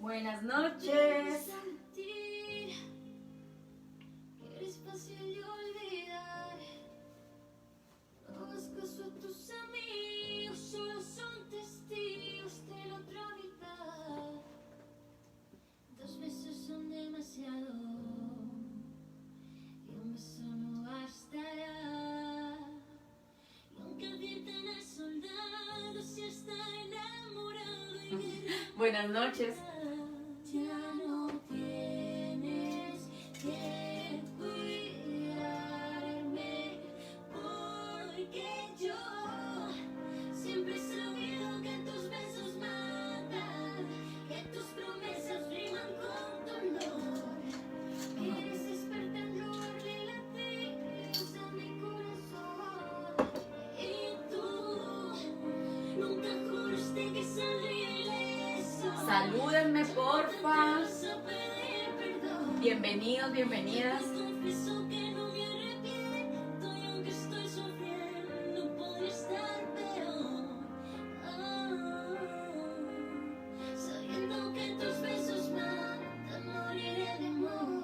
Buenas noches. Que eres fácil de olvidar. No hagas caso a tus amigos, solo son testigos de la otra mitad. 2 besos son demasiado y un beso no bastará. Y aunque advierten al soldado si está enamorado y guerra. Buenas noches. Ya no tienes que cuidarme, porque yo siempre he sabido que tus besos matan, que tus promesas riman con dolor, que eres experta en robarle latidos a mi corazón. Y tú nunca juraste que saldría ileso. Salúdenme, porfa. Bienvenidos, bienvenidas. Confieso que no me arrepiento y aunque estoy sufriendo podría estar peor. Sabiendo que tus besos matan, moriré de amor.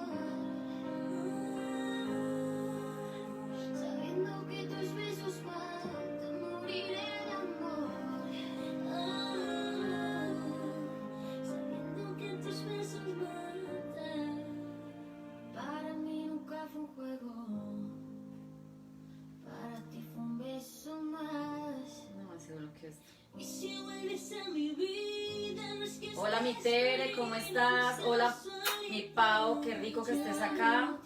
Sabiendo que tus besos matan, moriré de amor. Sabiendo que tus besos matan. Para mí nunca fue un juego, para ti fue un beso más. No, así bloqueó esto. Y si vuelves a mi vida, no es que Hola, mi Tere, ¿cómo estás? Hola, mi Pau, qué rico que estés acá.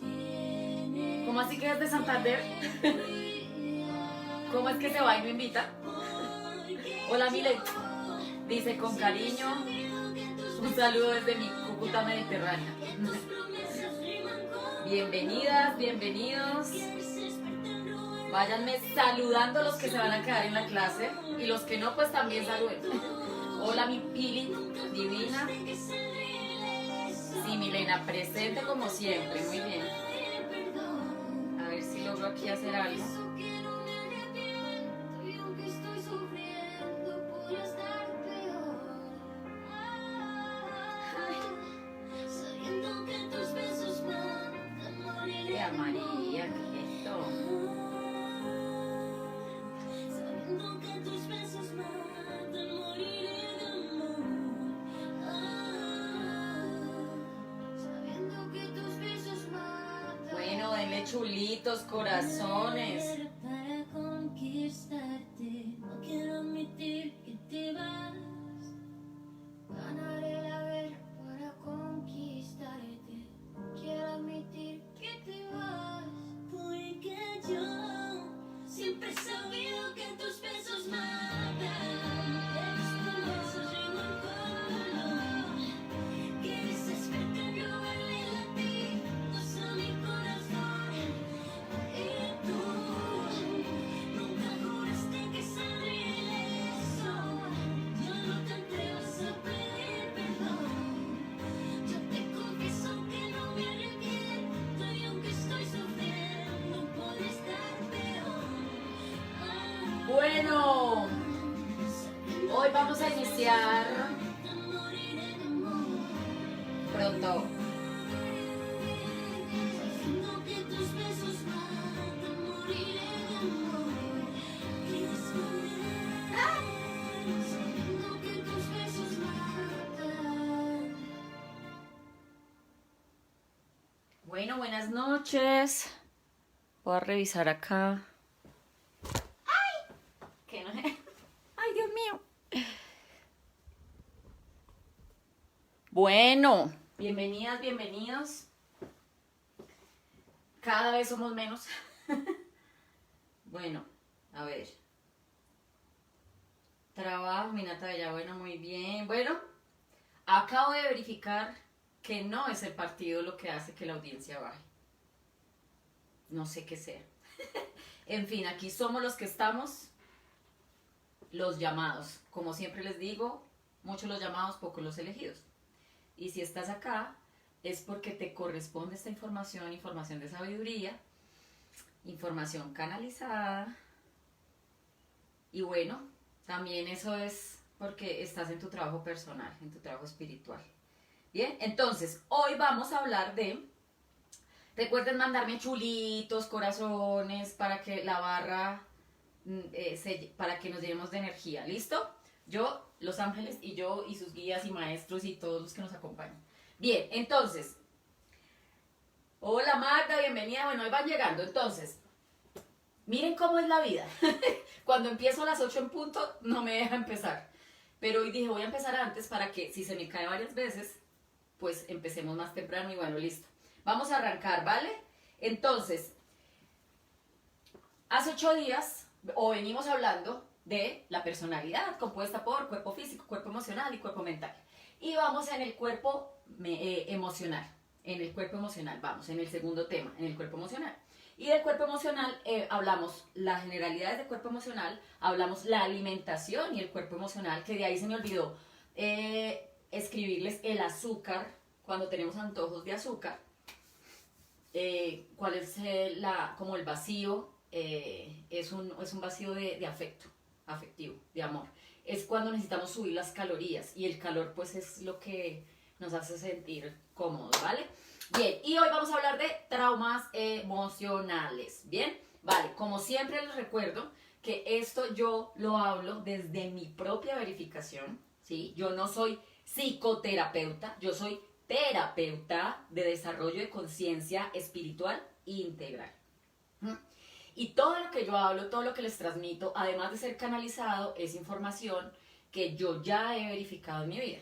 ¿Cómo así que es de Santander? ¿Cómo es que se va y no invita? Hola, Mile. Dice con cariño, un saludo desde mi Cúcuta mediterránea. Bienvenidas, bienvenidos. Váyanme saludando los que se van a quedar en la clase y los que no, pues también saluden. Hola, mi Pili, divina. Sí, Milena, presente como siempre, muy bien. A ver si logro aquí hacer algo. Ay, María, ¿qué es esto? Sabiendo que tus besos matan, moriré de amor. Sabiendo que tus besos matan. Bueno, denle chulitos, corazones. Para conquistarte, no quiero admitir que te vas. Ganaré la guerra para conquistarte. No quiero admitir que te vas. Porque yo siempre he sabido que tus besos matan, que tus promesas riman con dolor, que eres experta en robarle latidos a mi corazón. Y tú nunca juraste que saldría ileso. Yo no te atrevas a pedir perdón. Yo te confieso que no me arrepiento y aunque estoy sufriendo podría estar peor. Bueno, hoy vamos a iniciar pronto. Sabiendo que tus besos matan, moriré de amor. Sabiendo que tus besos matan. Bueno, buenas noches. Voy a revisar acá. ¡Ay! ¿Qué no es? ¡Ay, Dios mío! Bueno, bienvenidas, bienvenidos. Cada vez somos menos. Bueno, a ver. Trabajo, Minata Bella, bueno, muy bien. Bueno, acabo de verificar que no es el partido lo que hace que la audiencia baje. No sé qué sea. En fin, aquí somos los que estamos, los llamados. Como siempre les digo, muchos los llamados, pocos los elegidos. Y si estás acá, es porque te corresponde esta información, información de sabiduría, información canalizada. Y bueno, también eso es porque estás en tu trabajo personal, en tu trabajo espiritual. Bien, entonces, hoy vamos a hablar de... Recuerden mandarme chulitos, corazones, para que la barra, para que nos llenemos de energía, ¿listo? Yo, los ángeles y yo y sus guías y maestros y todos los que nos acompañan. Bien, entonces, hola Magda, bienvenida, bueno, hoy van llegando, entonces, miren cómo es la vida. Cuando empiezo a las 8 en punto, no me deja empezar. Pero hoy dije, voy a empezar antes para que si se me cae varias veces, pues empecemos más temprano y bueno, listo. Vamos a arrancar, ¿vale? Entonces, hace 8 días, o venimos hablando de la personalidad compuesta por cuerpo físico, cuerpo emocional y cuerpo mental. Y vamos en el cuerpo emocional. En el cuerpo emocional, vamos, en el segundo tema, en el cuerpo emocional. Y del cuerpo emocional hablamos las generalidades del cuerpo emocional, hablamos la alimentación y el cuerpo emocional, que de ahí se me olvidó escribirles el azúcar, cuando tenemos antojos de azúcar, cuál es como el vacío, es un vacío de afecto, afectivo, de amor. Es cuando necesitamos subir las calorías y el calor pues es lo que nos hace sentir cómodos, ¿vale? Bien, y hoy vamos a hablar de traumas emocionales, ¿bien? Vale, como siempre les recuerdo que esto yo lo hablo desde mi propia verificación, ¿sí? Yo no soy psicoterapeuta, yo soy terapeuta de desarrollo de conciencia espiritual integral. Y todo lo que yo hablo, todo lo que les transmito, además de ser canalizado, es información que yo ya he verificado en mi vida,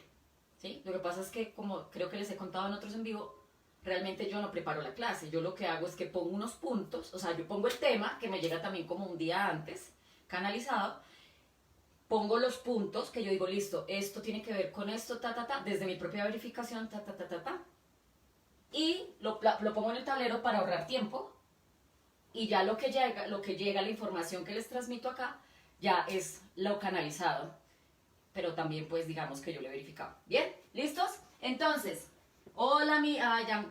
¿sí? Lo que pasa es que, como creo que les he contado en otros en vivo, realmente yo no preparo la clase. Yo lo que hago es que pongo unos puntos, o sea, yo pongo el tema, que me llega también como un día antes, canalizado, pongo los puntos que yo digo, listo, esto tiene que ver con esto, desde mi propia verificación, y lo pongo en el tablero para ahorrar tiempo, y ya lo que llega, la información que les transmito acá, ya es lo canalizado, pero también pues digamos que yo lo he verificado. ¿Bien? ¿Listos? Entonces, hola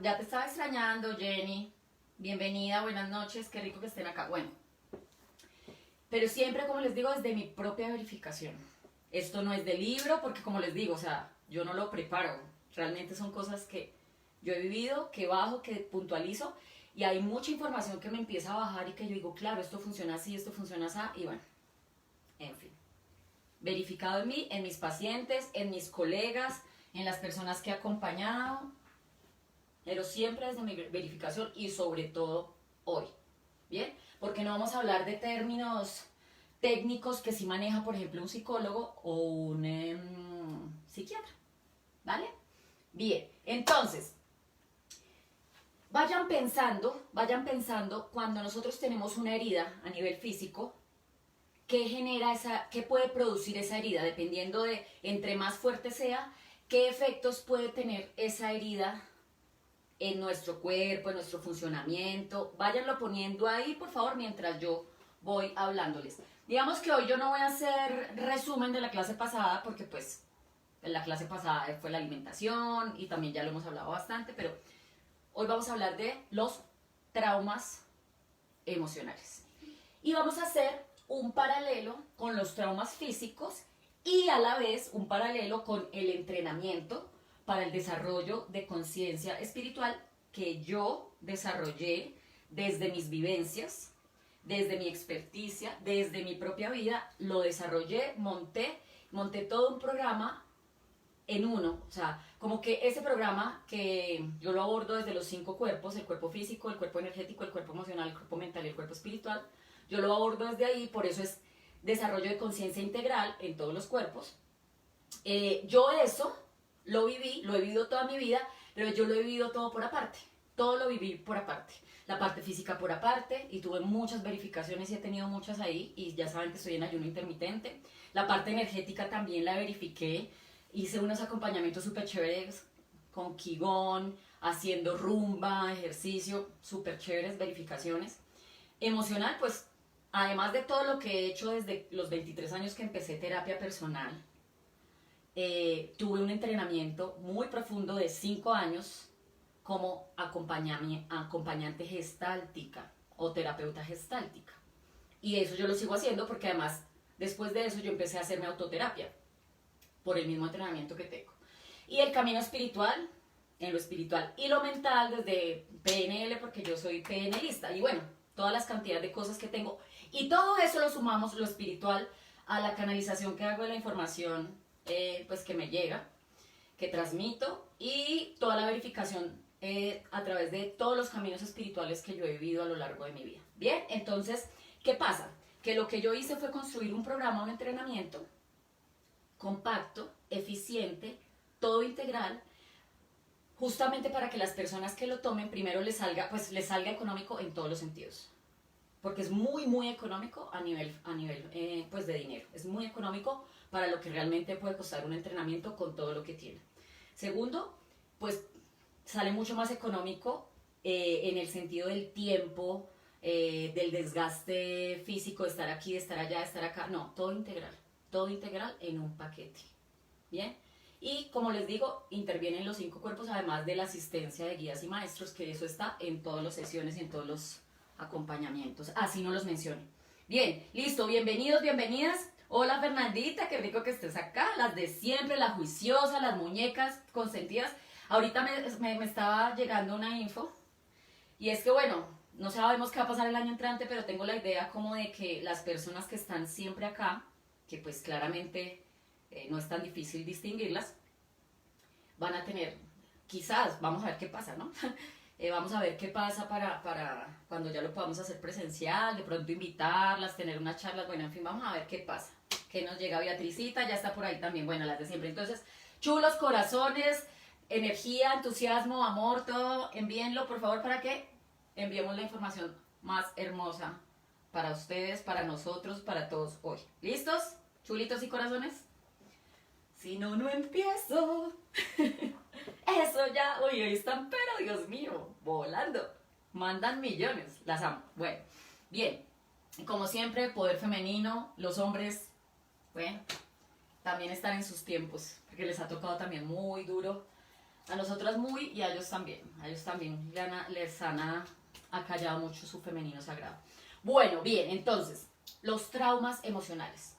ya te estaba extrañando, Jenny, bienvenida, buenas noches, qué rico que estén acá. Bueno, pero siempre, como les digo, desde mi propia verificación. Esto no es de libro, porque como les digo, o sea, yo no lo preparo. Realmente son cosas que yo he vivido, que bajo, que puntualizo, y hay mucha información que me empieza a bajar y que yo digo, claro, esto funciona así, esto funciona así, y bueno, en fin. Verificado en mí, en mis pacientes, en mis colegas, en las personas que he acompañado, pero siempre desde mi verificación y sobre todo hoy. ¿Bien? Porque no vamos a hablar de términos técnicos que sí maneja, por ejemplo, un psicólogo o un psiquiatra. ¿Vale? Bien, entonces, vayan pensando cuando nosotros tenemos una herida a nivel físico, qué puede producir esa herida, dependiendo de, entre más fuerte sea, qué efectos puede tener esa herida en nuestro cuerpo, en nuestro funcionamiento. Váyanlo poniendo ahí, por favor, mientras yo voy hablándoles. Digamos que hoy yo no voy a hacer resumen de la clase pasada, porque pues la clase pasada fue la alimentación y también ya lo hemos hablado bastante, pero hoy vamos a hablar de los traumas emocionales. Y vamos a hacer un paralelo con los traumas físicos y a la vez un paralelo con el entrenamiento para el desarrollo de conciencia espiritual que yo desarrollé desde mis vivencias, desde mi experticia, desde mi propia vida, lo desarrollé, monté todo un programa en uno, o sea, como que ese programa que yo lo abordo desde los 5 cuerpos, el cuerpo físico, el cuerpo energético, el cuerpo emocional, el cuerpo mental y el cuerpo espiritual, yo lo abordo desde ahí, por eso es desarrollo de conciencia integral en todos los cuerpos. Yo eso lo viví, lo he vivido toda mi vida, pero yo lo he vivido todo por aparte. Todo lo viví por aparte. La parte física por aparte, y tuve muchas verificaciones y he tenido muchas ahí, y ya saben que estoy en ayuno intermitente. La parte energética también la verifiqué. Hice unos acompañamientos súper chéveres con Qigong, haciendo rumba, ejercicio, súper chéveres verificaciones. Emocional, pues, además de todo lo que he hecho desde los 23 años que empecé terapia personal, tuve un entrenamiento muy profundo de 5 años como acompañante gestáltica o terapeuta gestáltica. Y eso yo lo sigo haciendo porque además después de eso yo empecé a hacerme autoterapia por el mismo entrenamiento que tengo. Y el camino espiritual, en lo espiritual y lo mental desde PNL, porque yo soy PNLista. Y bueno, todas las cantidades de cosas que tengo. Y todo eso lo sumamos, lo espiritual, a la canalización que hago de la información pues que me llega, que transmito, y toda la verificación a través de todos los caminos espirituales que yo he vivido a lo largo de mi vida. Bien, entonces, ¿qué pasa? Que lo que yo hice fue construir un programa, un entrenamiento compacto, eficiente, todo integral, justamente para que las personas que lo tomen primero les salga económico en todos los sentidos. Porque es muy económico a nivel pues de dinero. Es muy económico para lo que realmente puede costar un entrenamiento con todo lo que tiene. Segundo, pues sale mucho más económico en el sentido del tiempo, del desgaste físico, de estar aquí, de estar allá, de estar acá. No, todo integral en un paquete. ¿Bien? Y como les digo, intervienen los 5 cuerpos, además de la asistencia de guías y maestros, que eso está en todas las sesiones y en todos los acompañamientos, así no los menciono. Bien, listo, bienvenidos, bienvenidas. Hola Fernandita, qué rico que estés acá, las de siempre, las juiciosas, las muñecas consentidas. Ahorita me estaba llegando una info, y es que bueno, no sabemos qué va a pasar el año entrante, pero tengo la idea como de que las personas que están siempre acá, que pues claramente no es tan difícil distinguirlas, van a tener, quizás, vamos a ver qué pasa, ¿no? Vamos a ver qué pasa para cuando ya lo podamos hacer presencial, de pronto invitarlas, tener unas charlas, bueno, en fin, vamos a ver qué pasa. Que nos llega Beatricita, ya está por ahí también, bueno, las de siempre. Entonces, chulos, corazones, energía, entusiasmo, amor, todo, envíenlo por favor para que enviemos la información más hermosa para ustedes, para nosotros, para todos hoy. ¿Listos? Chulitos y corazones. Si no, no empiezo. Eso ya, hoy están, pero Dios mío, volando. Mandan millones, las amo. Bueno, bien, como siempre, poder femenino, los hombres, bueno, también están en sus tiempos, porque les ha tocado también muy duro. A nosotras muy, y a ellos también. A ellos también les han acallado mucho su femenino sagrado. Bueno, bien, entonces, los traumas emocionales.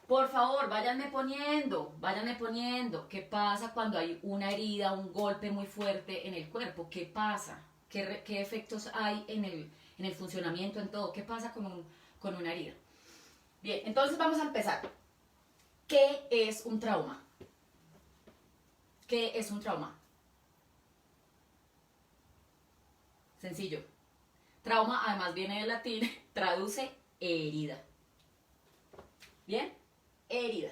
Por favor, váyanme poniendo. ¿Qué pasa cuando hay una herida, un golpe muy fuerte en el cuerpo? ¿Qué pasa? ¿Qué efectos hay en el funcionamiento, en todo? ¿Qué pasa con una herida? Bien, entonces vamos a empezar. ¿Qué es un trauma? ¿Qué es un trauma? Sencillo. Trauma, además viene del latín, traduce herida. ¿Bien? Herida.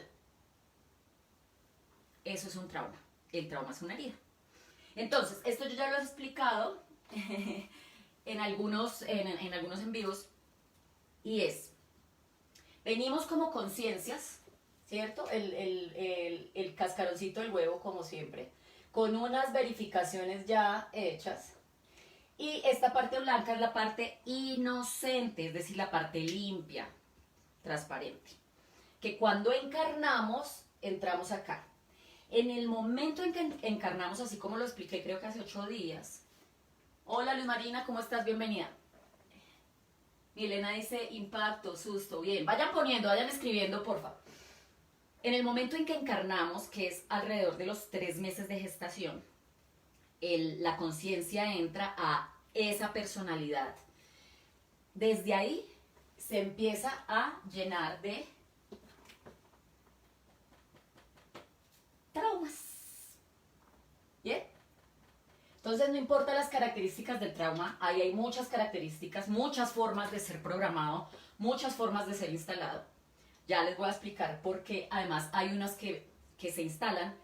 Eso es un trauma. El trauma es una herida. Entonces, esto yo ya lo he explicado en algunos en vivos, y es, venimos como conciencias, ¿cierto? El cascaroncito del huevo, como siempre, con unas verificaciones ya hechas, y esta parte blanca es la parte inocente, es decir, la parte limpia, transparente, que cuando encarnamos, entramos acá. En el momento en que encarnamos, así como lo expliqué creo que hace 8 días. Hola Luz Marina, ¿cómo estás? Bienvenida. Milena dice impacto, susto, bien. Vayan poniendo, vayan escribiendo, porfa. En el momento en que encarnamos, que es alrededor de los 3 meses de gestación, la conciencia entra a esa personalidad. Desde ahí se empieza a llenar de traumas. ¿Bien? Entonces no importa las características del trauma, ahí hay muchas características, muchas formas de ser programado, muchas formas de ser instalado. Ya les voy a explicar por qué. Además hay unas que se instalan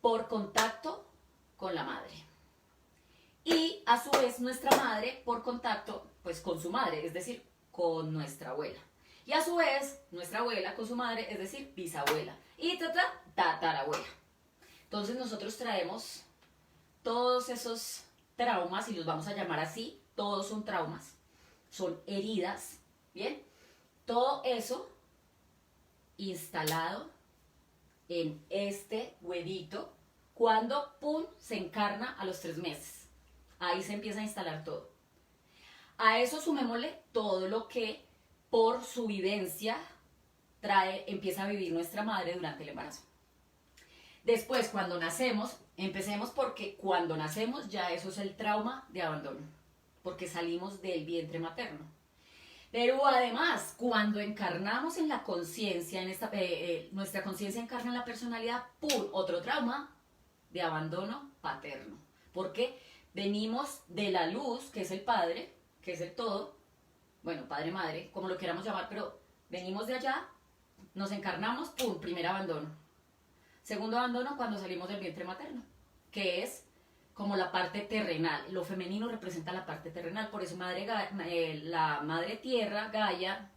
por contacto con la madre. Y a su vez nuestra madre por contacto pues con su madre, es decir, con nuestra abuela. Y a su vez nuestra abuela con su madre, es decir, bisabuela. Y tatarabuela. Entonces nosotros traemos todos esos traumas, y los vamos a llamar así, todos son traumas, son heridas, ¿bien? Todo eso instalado en este huevito cuando, ¡pum!, se encarna a los 3 meses. Ahí se empieza a instalar todo. A eso sumémosle todo lo que por su vivencia empieza a vivir nuestra madre durante el embarazo. Después, cuando nacemos, empecemos porque cuando nacemos ya eso es el trauma de abandono, porque salimos del vientre materno. Pero además, cuando encarnamos en la conciencia, nuestra conciencia encarna en la personalidad, ¡pum! Otro trauma de abandono paterno. Porque venimos de la luz, que es el padre, que es el todo, bueno, padre, madre, como lo queramos llamar, pero venimos de allá, nos encarnamos, ¡pum! Primer abandono. Segundo abandono cuando salimos del vientre materno, que es como la parte terrenal. Lo femenino representa la parte terrenal, por eso la madre tierra, Gaia,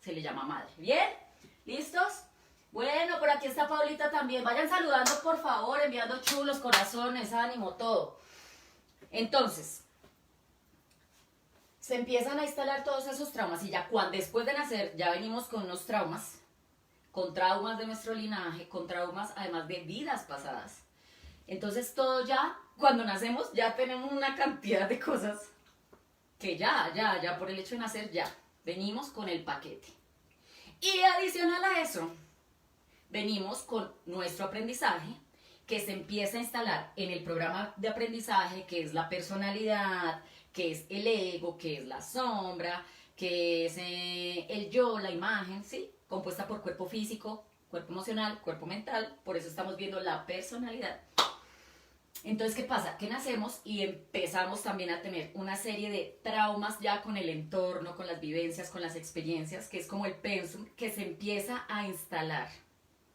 se le llama madre. ¿Bien? ¿Listos? Bueno, por aquí está Paulita también. Vayan saludando, por favor, enviando chulos, corazones, ánimo, todo. Entonces, se empiezan a instalar todos esos traumas y ya después de nacer ya venimos con unos traumas, con traumas de nuestro linaje, con traumas además de vidas pasadas. Entonces todo ya, cuando nacemos, ya tenemos una cantidad de cosas que ya por el hecho de nacer, ya venimos con el paquete. Y adicional a eso, venimos con nuestro aprendizaje, que se empieza a instalar en el programa de aprendizaje, que es la personalidad, que es el ego, que es la sombra, que es el yo, la imagen, ¿sí? Compuesta por cuerpo físico, cuerpo emocional, cuerpo mental, por eso estamos viendo la personalidad. Entonces, ¿qué pasa? Que nacemos y empezamos también a tener una serie de traumas ya con el entorno, con las vivencias, con las experiencias, que es como el pensum que se empieza a instalar,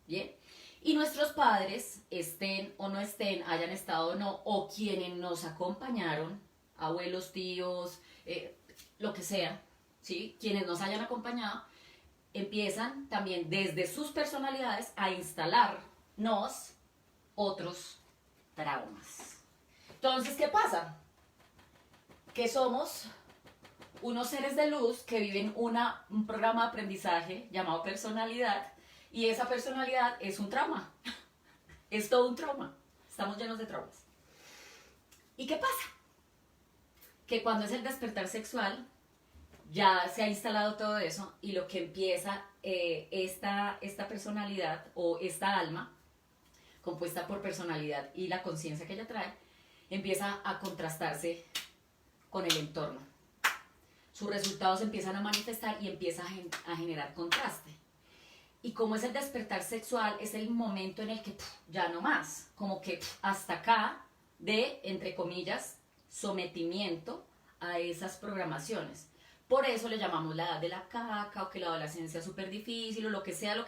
¿bien? Y nuestros padres, estén o no estén, hayan estado o no, o quienes nos acompañaron, abuelos, tíos, lo que sea, ¿sí? Quienes nos hayan acompañado, empiezan también desde sus personalidades a instalarnos otros traumas. Entonces, ¿qué pasa? Que somos unos seres de luz que viven un programa de aprendizaje llamado personalidad, y esa personalidad es un trauma. Es todo un trauma. Estamos llenos de traumas. ¿Y qué pasa? Que cuando es el despertar sexual, ya se ha instalado todo eso y lo que empieza esta personalidad o esta alma, compuesta por personalidad y la conciencia que ella trae, empieza a contrastarse con el entorno. Sus resultados empiezan a manifestar y empieza a generar contraste. Y como es el despertar sexual, es el momento en el que ya no más, como que hasta acá de, entre comillas, sometimiento a esas programaciones. Por eso le llamamos la edad de la caca, o que la adolescencia es súper difícil, o lo que sea,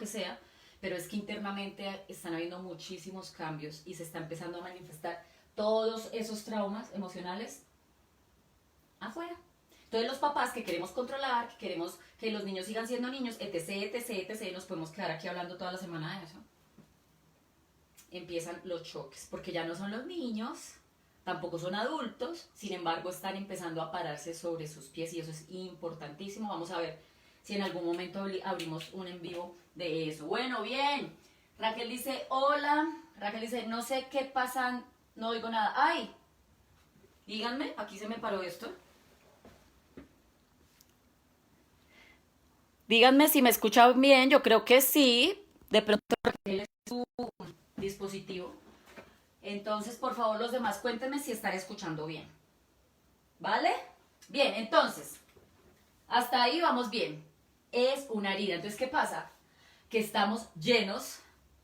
pero es que internamente están habiendo muchísimos cambios y se está empezando a manifestar todos esos traumas emocionales afuera. Entonces los papás que queremos controlar, que queremos que los niños sigan siendo niños, etc, etc, etc, nos podemos quedar aquí hablando toda la semana de eso. Empiezan los choques, porque ya no son los niños, tampoco son adultos, sin embargo están empezando a pararse sobre sus pies y eso es importantísimo. Vamos a ver si en algún momento abrimos un en vivo de eso. Bueno, bien. Raquel dice, hola. Raquel dice, no sé qué pasa, no oigo nada. ¡Ay! Díganme, aquí se me paró esto. Díganme si me escuchan bien, yo creo que sí. De pronto Raquel es su dispositivo. Entonces, por favor, los demás, cuéntenme si están escuchando bien. ¿Vale? Bien, entonces, hasta ahí vamos bien. Es una herida. Entonces, ¿qué pasa? Que estamos llenos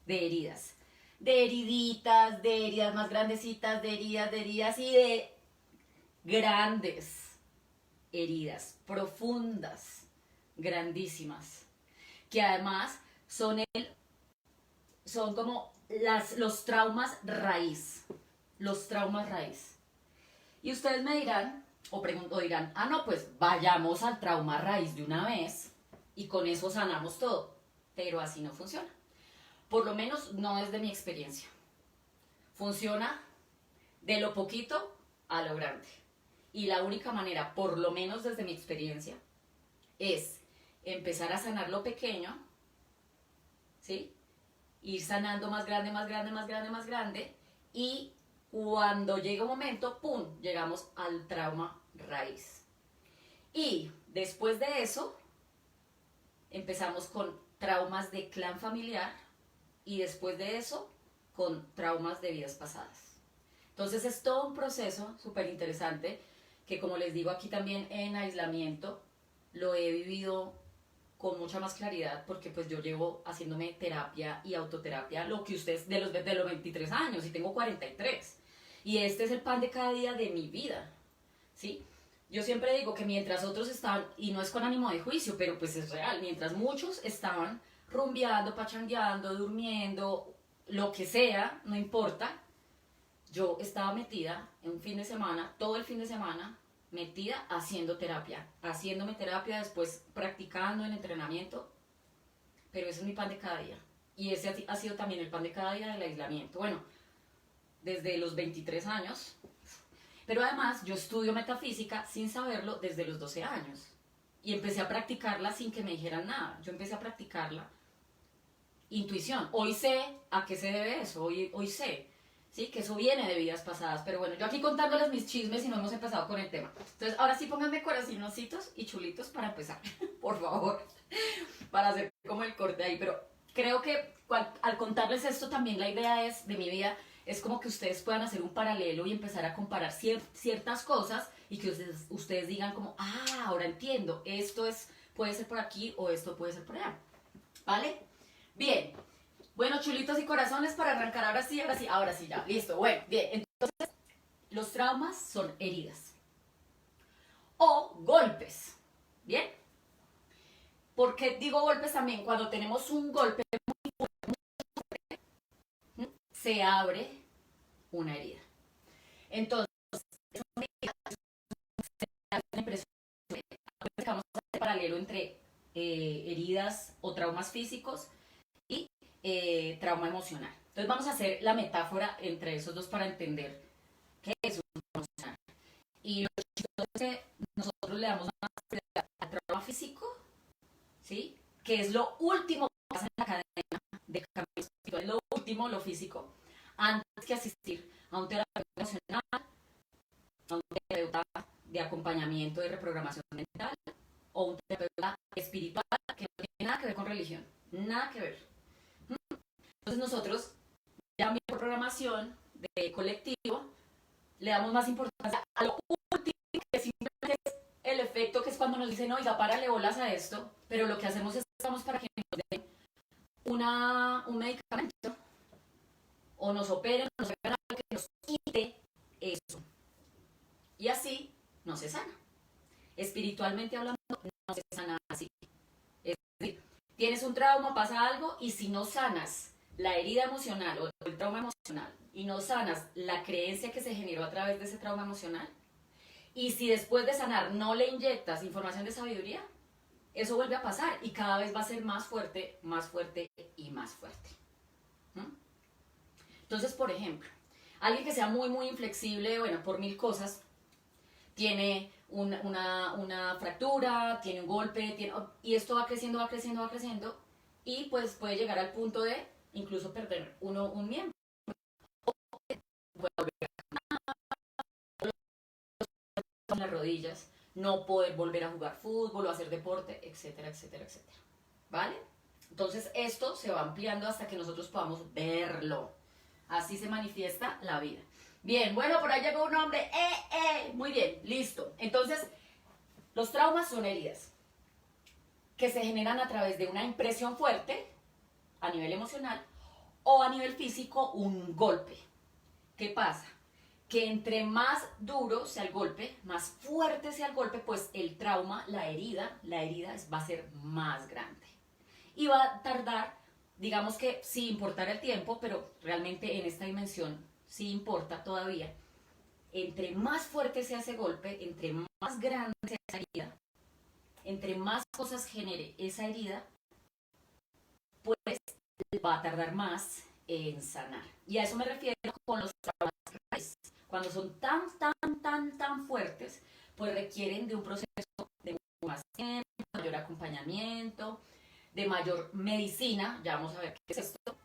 de heridas. De heriditas, de heridas más grandecitas, de heridas y de grandes heridas, profundas, grandísimas, que además son como los traumas raíz, los traumas raíz. Y ustedes me dirán, o dirán, ah no, pues vayamos al trauma raíz de una vez y con eso sanamos todo, pero así no funciona, por lo menos no es de mi experiencia. Funciona de lo poquito a lo grande, y la única manera, por lo menos desde mi experiencia, es empezar a sanar lo pequeño, ¿sí? Ir sanando más grande, más grande, más grande, más grande, y cuando llega un momento, ¡pum!, llegamos al trauma raíz. Y después de eso, empezamos con traumas de clan familiar, y después de eso, con traumas de vidas pasadas. Entonces es todo un proceso súper interesante que, como les digo aquí también en aislamiento, lo he vivido con mucha más claridad porque pues yo llevo haciéndome terapia y autoterapia lo que ustedes de los 23 años y tengo 43. Y este es el pan de cada día de mi vida, ¿sí? Yo siempre digo que mientras otros estaban, y no es con ánimo de juicio, pero pues es real, mientras muchos estaban rumbeando, pachangueando, durmiendo, lo que sea, no importa, yo estaba metida en un fin de semana, todo el fin de semana, metida haciendo terapia, haciéndome terapia, después practicando en entrenamiento, pero ese es mi pan de cada día. Y ese ha sido también el pan de cada día del aislamiento. Bueno, desde los 23 años, pero además yo estudio metafísica sin saberlo desde los 12 años. Y empecé a practicarla sin que me dijeran nada. Yo empecé a practicarla. Intuición. Hoy sé a qué se debe eso. Hoy sé, ¿sí? Que eso viene de vidas pasadas. Pero bueno, yo aquí contándoles mis chismes y no hemos empezado con el tema. Entonces, ahora sí pónganme corazoncitos y chulitos para empezar. Por favor. Para hacer como el corte ahí. Pero creo que al contarles esto también la idea es de mi vida es como que ustedes puedan hacer un paralelo y empezar a comparar ciertas cosas y que ustedes digan como, ahora entiendo, puede ser por aquí o esto puede ser por allá. ¿Vale? Bien. Bueno, chulitos y corazones para arrancar ahora sí, ya. Listo. Bueno, bien. Entonces, los traumas son heridas o golpes. ¿Bien? ¿Por qué digo golpes también? Cuando tenemos un golpe se abre una herida. Entonces, es una impresión. Vamos a hacer paralelo entre heridas o traumas físicos y trauma emocional. Entonces, vamos a hacer la metáfora entre esos dos para entender qué es un trauma emocional. Y lo chistoso es que nosotros le damos más prioridad al trauma físico, ¿sí? Que es lo último que pasa en la cadena de cambio espiritual, es lo último, lo físico, antes que asistir a un terapeuta emocional, a un terapeuta de acompañamiento de reprogramación mental o un terapeuta espiritual que no tiene nada que ver con religión, nada que ver. Entonces nosotros, ya en programación de colectivo, le damos más importancia a lo último, que simplemente es el efecto, que es cuando nos dicen, oiga, párale bolas a esto, pero lo que hacemos es vamos para que nos den un medicamento o nos operen, o nos hagan algo que nos quite eso. Y así no se sana. Espiritualmente hablando, no se sana así. Es decir, tienes un trauma, pasa algo, y si no sanas la herida emocional o el trauma emocional, y no sanas la creencia que se generó a través de ese trauma emocional, y si después de sanar no le inyectas información de sabiduría, eso vuelve a pasar y cada vez va a ser más fuerte y más fuerte. Entonces, por ejemplo, alguien que sea muy, muy inflexible, bueno, por mil cosas, tiene una fractura, tiene un golpe, y esto va creciendo, y pues puede llegar al punto de incluso perder un miembro. O puede volver a las rodillas, no poder volver a jugar fútbol o hacer deporte, etcétera, etcétera, etcétera. ¿Vale? Entonces esto se va ampliando hasta que nosotros podamos verlo. Así se manifiesta la vida. Bien, bueno, por ahí llegó un hombre. Muy bien, listo. Entonces, los traumas son heridas que se generan a través de una impresión fuerte a nivel emocional o a nivel físico, un golpe. ¿Qué pasa? Que entre más duro sea el golpe, más fuerte sea el golpe, pues el trauma, la herida va a ser más grande. Y va a tardar, digamos que sí importar el tiempo, pero realmente en esta dimensión sí importa todavía. Entre más fuerte sea ese golpe, entre más grande sea esa herida, entre más cosas genere esa herida, pues va a tardar más en sanar. Y a eso me refiero con los traumas raíz. Cuando son tan fuertes, pues requieren de un proceso de más tiempo, de mayor acompañamiento, de mayor medicina, ya vamos a ver qué es esto,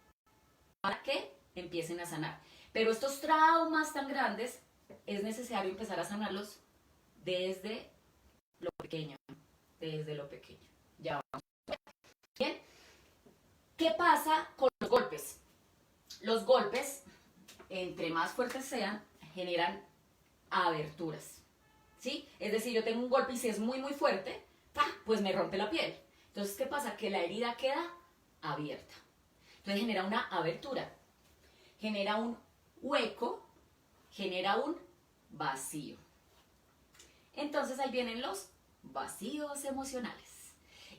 para que empiecen a sanar. Pero estos traumas tan grandes, es necesario empezar a sanarlos desde lo pequeño, Ya vamos a ver. Bien, ¿qué pasa con los golpes? Los golpes, entre más fuertes sean, generan aberturas, ¿sí? Es decir, yo tengo un golpe y si es muy fuerte, ¡pah!, pues me rompe la piel. Entonces, ¿qué pasa? Que la herida queda abierta. Entonces genera una abertura, genera un hueco, genera un vacío. Entonces ahí vienen los vacíos emocionales.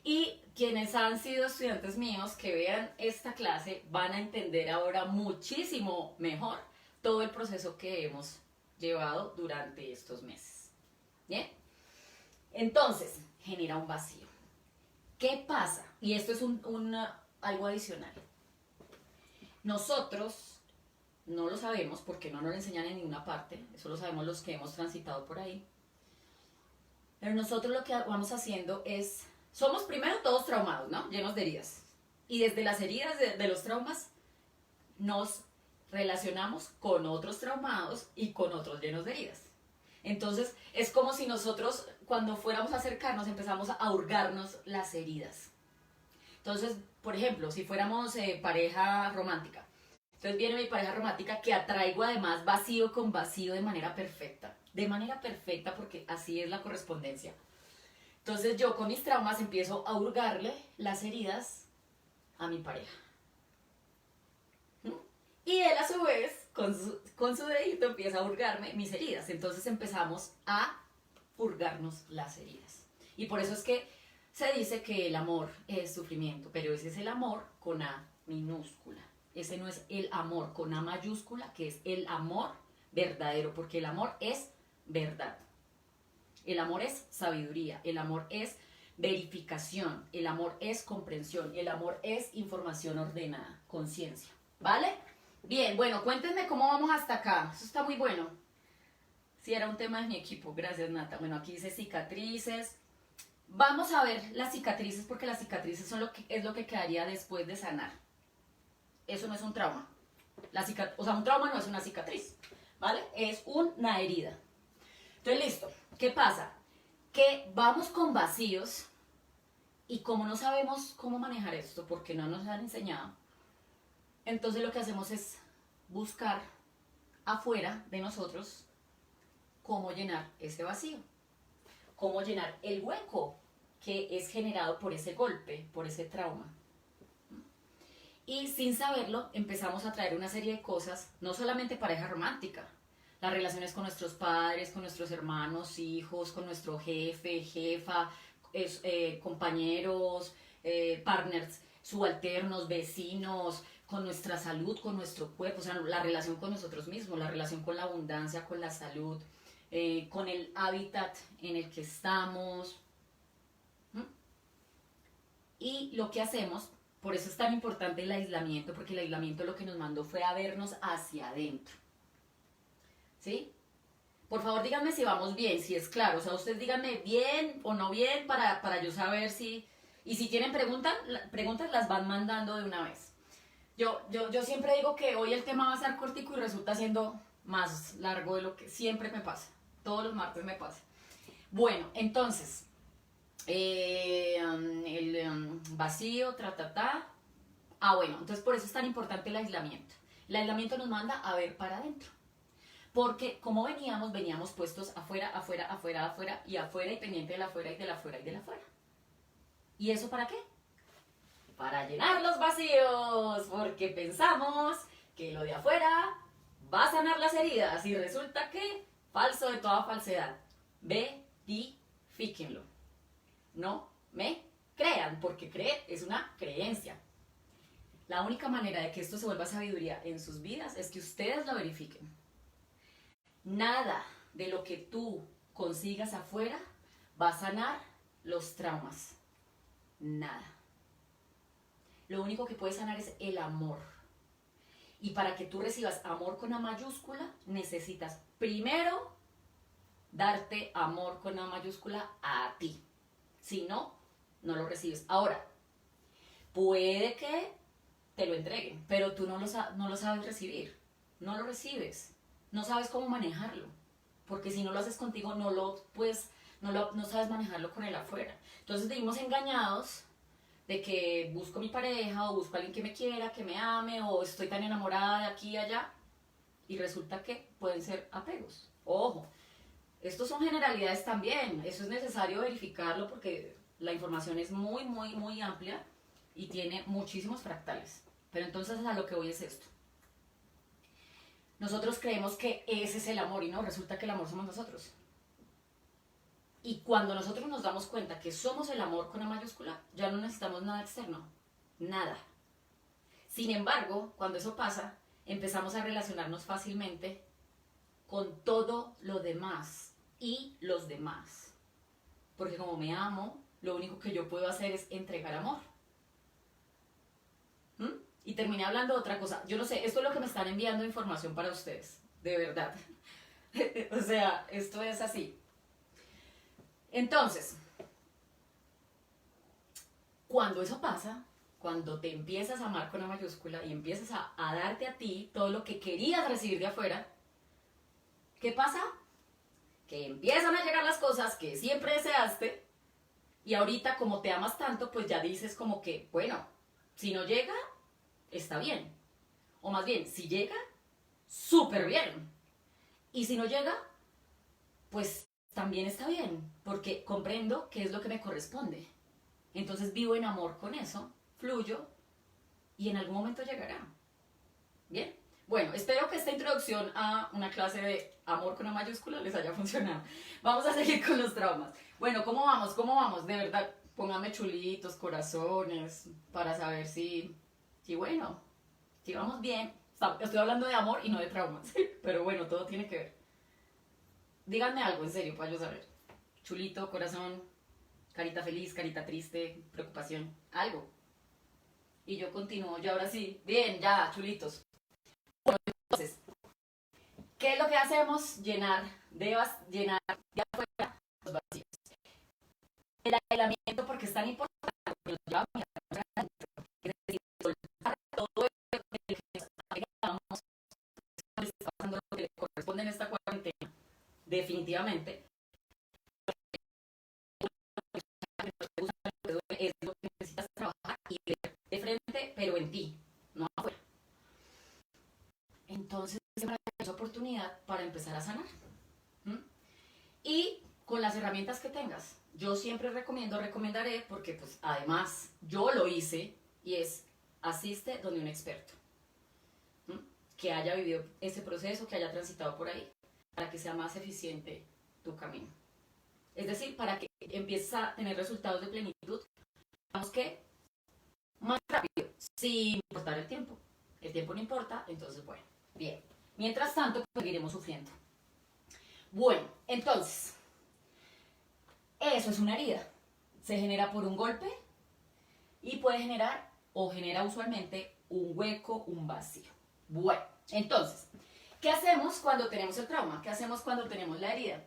Y quienes han sido estudiantes míos que vean esta clase van a entender ahora muchísimo mejor todo el proceso que hemos llevado durante estos meses. ¿Bien? Entonces, genera un vacío. ¿Qué pasa? Y esto es algo adicional. Nosotros no lo sabemos porque no nos lo enseñan en ninguna parte, eso lo sabemos los que hemos transitado por ahí. Pero nosotros lo que vamos haciendo es, somos primero todos traumados, ¿no? Llenos de heridas. Y desde las heridas de los traumas nos relacionamos con otros traumados y con otros llenos de heridas. Entonces es como si nosotros cuando fuéramos a acercarnos empezamos a hurgarnos las heridas. Entonces, por ejemplo, si fuéramos pareja romántica, entonces viene mi pareja romántica que atraigo además vacío con vacío de manera perfecta porque así es la correspondencia. Entonces yo con mis traumas empiezo a hurgarle las heridas a mi pareja. Y él a su vez, con su dedito, empieza a hurgarme mis heridas. Entonces empezamos a hurgarnos las heridas. Y por eso es que se dice que el amor es sufrimiento, pero ese es el amor con A minúscula. Ese no es el amor con A mayúscula, que es el amor verdadero, porque el amor es verdad. El amor es sabiduría, el amor es verificación, el amor es comprensión, el amor es información ordenada, conciencia. ¿Vale? Bien, bueno, cuéntenme cómo vamos hasta acá. Eso está muy bueno. Sí, era un tema de mi equipo. Gracias, Nata. Bueno, aquí dice cicatrices. Vamos a ver las cicatrices porque las cicatrices es lo que quedaría después de sanar. Eso no es un trauma. O sea, un trauma no es una cicatriz, ¿vale? Es una herida. Entonces, listo. ¿Qué pasa? Que vamos con vacíos y como no sabemos cómo manejar esto porque no nos han enseñado, entonces lo que hacemos es buscar afuera de nosotros cómo llenar ese vacío, cómo llenar el hueco que es generado por ese golpe, por ese trauma. Y sin saberlo empezamos a traer una serie de cosas, no solamente pareja romántica, las relaciones con nuestros padres, con nuestros hermanos, hijos, con nuestro jefe, jefa, compañeros, partners, subalternos, vecinos, con nuestra salud, con nuestro cuerpo, o sea, la relación con nosotros mismos, la relación con la abundancia, con la salud, con el hábitat en el que estamos. Y lo que hacemos, por eso es tan importante el aislamiento, porque el aislamiento lo que nos mandó fue a vernos hacia adentro. ¿Sí? Por favor, díganme si vamos bien, si es claro. O sea, ustedes díganme bien o no bien para yo saber si... Y si tienen preguntas las van mandando de una vez. Yo siempre digo que hoy el tema va a ser cortico y resulta siendo más largo de lo que siempre me pasa. Todos los martes me pasa. Bueno, entonces, el vacío, bueno, entonces por eso es tan importante el aislamiento. El aislamiento nos manda a ver para adentro. Porque como veníamos puestos afuera, y pendiente del afuera y del afuera y del afuera. ¿Y eso para qué? Para llenar los vacíos, porque pensamos que lo de afuera va a sanar las heridas y resulta que falso de toda falsedad. Verifíquenlo. No me crean, porque creer es una creencia. La única manera de que esto se vuelva sabiduría en sus vidas es que ustedes lo verifiquen. Nada de lo que tú consigas afuera va a sanar los traumas. Nada. Lo único que puede sanar es el amor. Y para que tú recibas amor con A mayúscula, necesitas primero darte amor con A mayúscula a ti. Si no, no lo recibes. Ahora, puede que te lo entreguen, pero tú no lo sabes recibir. No lo recibes. No sabes cómo manejarlo. Porque si no lo haces contigo, no sabes manejarlo con el afuera. Entonces vivimos engañados de que busco mi pareja o busco a alguien que me quiera, que me ame o estoy tan enamorada de aquí y allá y resulta que pueden ser apegos. Ojo, estos son generalidades también, eso es necesario verificarlo porque la información es muy, muy, muy amplia y tiene muchísimos fractales. Pero entonces a lo que voy es esto. Nosotros creemos que ese es el amor y no, resulta que el amor somos nosotros. Y cuando nosotros nos damos cuenta que somos el amor con A mayúscula, ya no necesitamos nada externo, nada. Sin embargo, cuando eso pasa, empezamos a relacionarnos fácilmente con todo lo demás y los demás. Porque como me amo, lo único que yo puedo hacer es entregar amor. Y terminé hablando de otra cosa. Yo no sé, esto es lo que me están enviando información para ustedes, de verdad. O sea, esto es así. Entonces, cuando eso pasa, cuando te empiezas a amar con A mayúscula y empiezas a darte a ti todo lo que querías recibir de afuera, ¿qué pasa? Que empiezan a llegar las cosas que siempre deseaste y ahorita como te amas tanto, pues ya dices como que, bueno, si no llega, está bien. O más bien, si llega, súper bien. Y si no llega, pues también está bien, porque comprendo qué es lo que me corresponde. Entonces vivo en amor con eso, fluyo y en algún momento llegará. ¿Bien? Bueno, espero que esta introducción a una clase de amor con A mayúscula les haya funcionado. Vamos a seguir con los traumas. Bueno, ¿cómo vamos? ¿Cómo vamos? De verdad, póngame chulitos, corazones, para saber si bueno, si vamos bien. Estoy hablando de amor y no de traumas, pero bueno, todo tiene que ver. Díganme algo, en serio, para yo saber. Chulito, corazón, carita feliz, carita triste, preocupación, algo. Y yo continúo, y ahora sí, bien, ya, chulitos. Bueno, entonces, ¿qué es lo que hacemos? Llenar de afuera los vacíos. El aislamiento, porque es tan importante, que nos lleva a mirar adentro. Es decir, soltar todo lo que nos agregamos, le está pasando lo que le corresponde en esta cuarentena, definitivamente. Es lo que necesitas trabajar y ver de frente, pero en ti, no afuera. Entonces, es una oportunidad para empezar a sanar. Y con las herramientas que tengas. Yo siempre recomendaré, porque pues además yo lo hice, y es asiste donde un experto. Que haya vivido ese proceso, que haya transitado por ahí, para que sea más eficiente tu camino. Es decir, para que empieces a tener resultados de plenitud, digamos que más rápido, sin importar el tiempo. El tiempo no importa, entonces bueno, bien. Mientras tanto, pues, seguiremos sufriendo. Bueno, entonces, eso es una herida. Se genera por un golpe y puede generar, o genera usualmente, un hueco, un vacío. Bueno, entonces, ¿qué hacemos cuando tenemos el trauma? ¿Qué hacemos cuando tenemos la herida?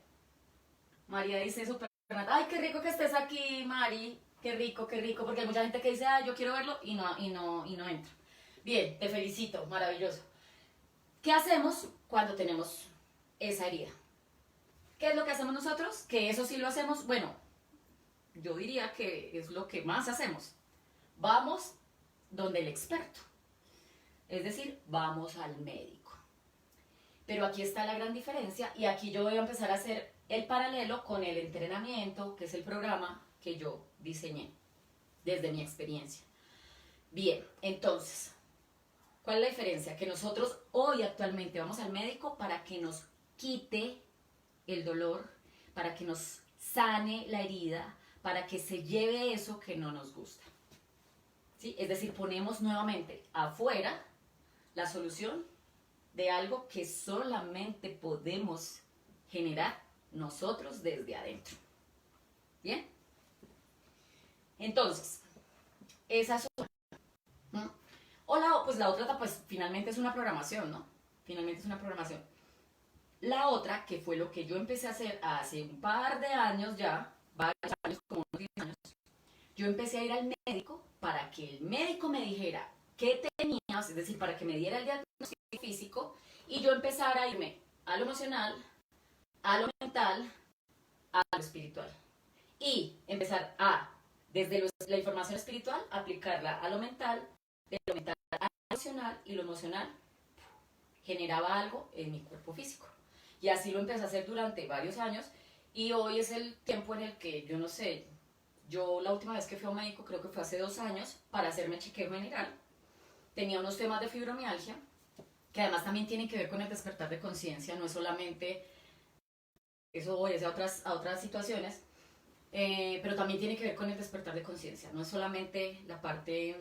María dice súper, ay, qué rico que estés aquí, Mari, qué rico, porque hay mucha gente que dice, ay, yo quiero verlo y no entra. Bien, te felicito, maravilloso. ¿Qué hacemos cuando tenemos esa herida? ¿Qué es lo que hacemos nosotros? Que eso sí lo hacemos, bueno, yo diría que es lo que más hacemos. Vamos donde el experto. Es decir, vamos al médico. Pero aquí está la gran diferencia y aquí yo voy a empezar a hacer el paralelo con el entrenamiento, que es el programa que yo diseñé desde mi experiencia. Bien, entonces, ¿cuál es la diferencia? Que nosotros hoy actualmente vamos al médico para que nos quite el dolor, para que nos sane la herida, para que se lleve eso que no nos gusta. ¿Sí? Es decir, ponemos nuevamente afuera la solución de algo que solamente podemos generar nosotros desde adentro. ¿Bien? Entonces, esa es una. Pues la otra, pues finalmente es una programación, ¿no? Finalmente es una programación. La otra, que fue lo que yo empecé a hacer hace un par de años ya, varios años, como unos 10 años, yo empecé a ir al médico para que el médico me dijera qué tenías, es decir, para que me diera el diagnóstico físico y yo empezara a irme a lo emocional, a lo mental, a lo espiritual. Y empezar a Desde la información espiritual, aplicarla a lo mental, de lo mental a lo emocional, y lo emocional generaba algo en mi cuerpo físico. Y así lo empecé a hacer durante varios años, y hoy es el tiempo en el que, yo no sé, yo la última vez que fui a un médico creo que fue hace 2 años para hacerme chequeo general. Tenía unos temas de fibromialgia, que además también tienen que ver con el despertar de conciencia, no es solamente, eso obedece a otras situaciones, pero también tiene que ver con el despertar de conciencia, no es solamente la parte,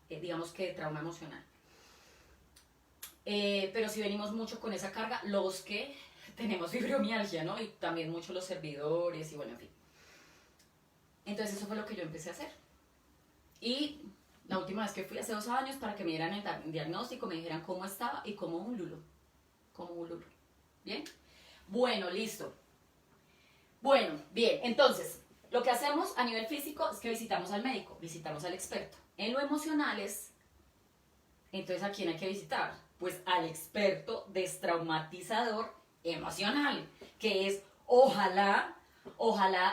digamos que de trauma emocional. Pero sí venimos mucho con esa carga, los que tenemos fibromialgia, ¿no? Y también mucho los servidores y bueno, en fin. Entonces eso fue lo que yo empecé a hacer. Y la última vez que fui, hace 2 años, para que me dieran el diagnóstico, me dijeran cómo estaba y como un lulo. Como un lulo. ¿Bien? Bueno, listo. Bueno, bien, entonces, lo que hacemos a nivel físico es que visitamos al médico, visitamos al experto. En lo emocional es, entonces, ¿a quién hay que visitar? Pues al experto destraumatizador emocional, que es, ojalá,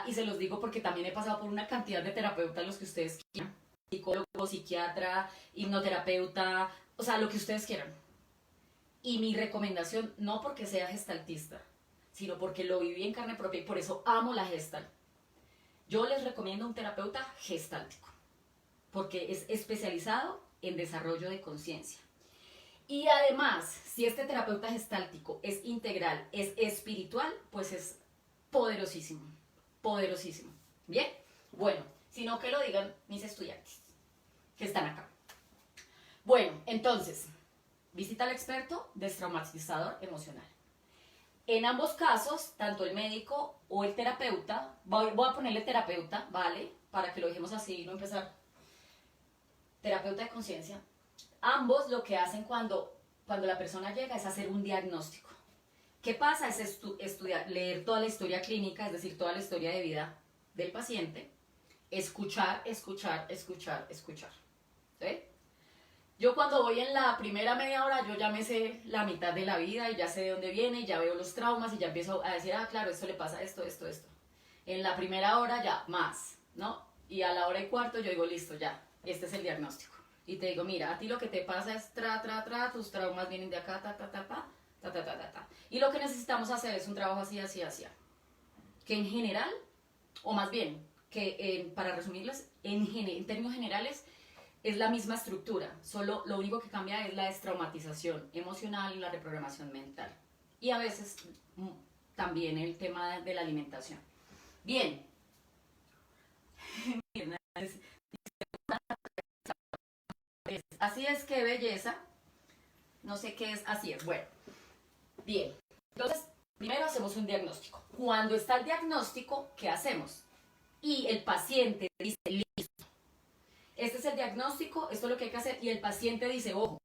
y se los digo porque también he pasado por una cantidad de terapeutas, los que ustedes quieran, psicólogo, psiquiatra, hipnoterapeuta, o sea, lo que ustedes quieran. Y mi recomendación, no porque sea gestaltista, sino porque lo viví en carne propia y por eso amo la gestalt. Yo les recomiendo un terapeuta gestáltico, porque es especializado en desarrollo de conciencia. Y además, si este terapeuta gestáltico es integral, es espiritual, pues es poderosísimo, poderosísimo. ¿Bien? Bueno, sino que lo digan mis estudiantes que están acá. Bueno, entonces, visita al experto destraumatizador emocional. En ambos casos, tanto el médico o el terapeuta, voy a ponerle terapeuta, ¿vale? Para que lo dejemos así y no empezar. Terapeuta de conciencia. Ambos lo que hacen cuando la persona llega es hacer un diagnóstico. ¿Qué pasa? Es estudiar, leer toda la historia clínica, es decir, toda la historia de vida del paciente, escuchar. ¿Sí? Yo cuando voy en la primera media hora, yo ya me sé la mitad de la vida y ya sé de dónde viene, y ya veo los traumas y ya empiezo a decir, claro, esto le pasa esto. En la primera hora ya más, ¿no? Y a la hora y cuarto yo digo, listo, ya, este es el diagnóstico. Y te digo, mira, a ti lo que te pasa es tus traumas vienen de acá, ta. Y lo que necesitamos hacer es un trabajo así. Que en general, o más bien, que para resumirles, en términos generales, es la misma estructura, solo lo único que cambia es la destraumatización emocional y la reprogramación mental. Y a veces también el tema de la alimentación. Bien. Así es, qué belleza. No sé qué es, así es. Bueno, bien. Entonces, primero hacemos un diagnóstico. Cuando está el diagnóstico, ¿qué hacemos? Y el paciente dice, listo. Este es el diagnóstico, esto es lo que hay que hacer. Y el paciente dice, ojo,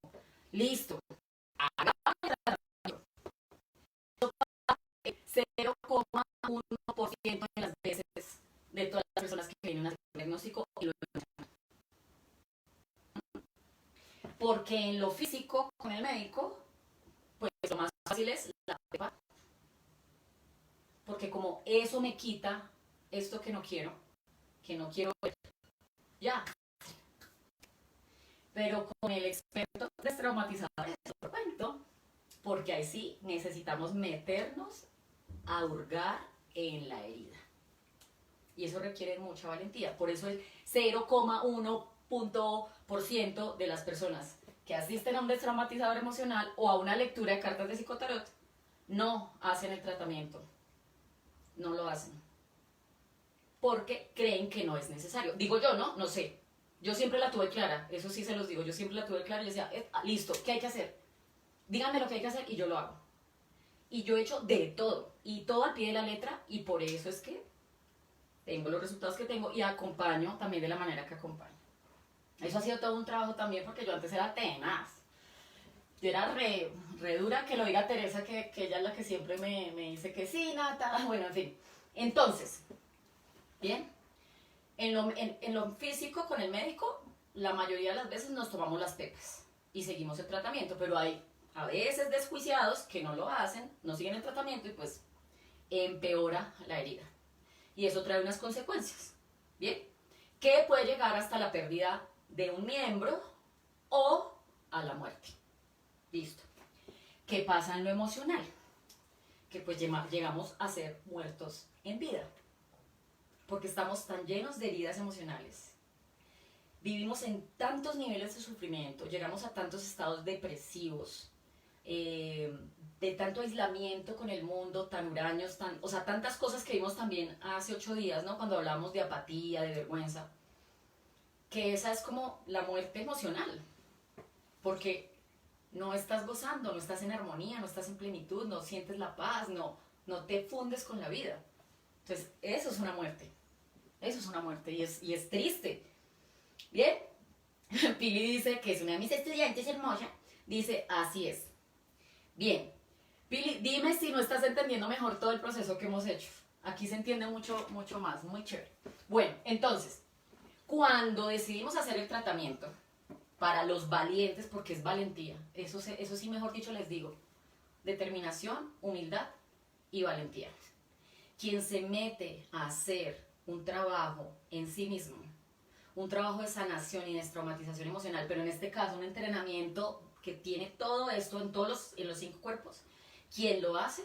listo. Hagamos el tratamiento. 0,1% de las veces de todas las personas que vienen a hacer el diagnóstico y lo porque en lo físico con el médico, pues lo más fácil es la prepa, porque como eso me quita esto que no quiero ver, ya. Pero con el experto destraumatizador es otro cuento, porque ahí sí necesitamos meternos a hurgar en la herida. Y eso requiere mucha valentía. Por eso el 0,1% de las personas que asisten a un destraumatizador emocional o a una lectura de cartas de psicotarot no hacen el tratamiento. No lo hacen. Porque creen que no es necesario. Digo yo, ¿no? No sé. Yo siempre la tuve clara. Eso sí se los digo. Yo siempre la tuve clara y les decía, listo, ¿qué hay que hacer? Díganme lo que hay que hacer y yo lo hago. Y yo he hecho de todo. Y todo al pie de la letra. Y por eso es que tengo los resultados que tengo y acompaño también de la manera que acompaño. Eso ha sido todo un trabajo también porque yo antes era tenaz. Yo era re dura, que lo diga Teresa, que ella es la que siempre me dice que sí, Nata. Bueno, en fin. Entonces, bien, en lo físico con el médico, la mayoría de las veces nos tomamos las pepas y seguimos el tratamiento, pero hay a veces desjuiciados que no lo hacen, no siguen el tratamiento y pues empeora la herida. Y eso trae unas consecuencias. ¿Bien? Que puede llegar hasta la pérdida de un miembro o a la muerte. Listo. ¿Qué pasa en lo emocional? Que pues llegamos a ser muertos en vida, porque estamos tan llenos de heridas emocionales. Vivimos en tantos niveles de sufrimiento, llegamos a tantos estados depresivos, de tanto aislamiento con el mundo, tan huraños, o sea, tantas cosas que vimos también hace 8 días, ¿no? Cuando hablamos de apatía, de vergüenza, que esa es como la muerte emocional, porque no estás gozando, no estás en armonía, no estás en plenitud, no sientes la paz, no te fundes con la vida. Entonces, eso es una muerte. Eso es una muerte y es triste. Bien, Pili dice que es una de mis estudiantes hermosa. Dice, así es. Bien, Pili, dime si no estás entendiendo mejor todo el proceso que hemos hecho. Aquí se entiende mucho, mucho más, muy chévere. Bueno, entonces, cuando decidimos hacer el tratamiento, para los valientes, porque es valentía, eso sí, mejor dicho, les digo, determinación, humildad y valentía. Quien se mete a hacer un trabajo en sí mismo, un trabajo de sanación y destraumatización emocional, pero en este caso un entrenamiento que tiene todo esto en los 5 cuerpos, quien lo hace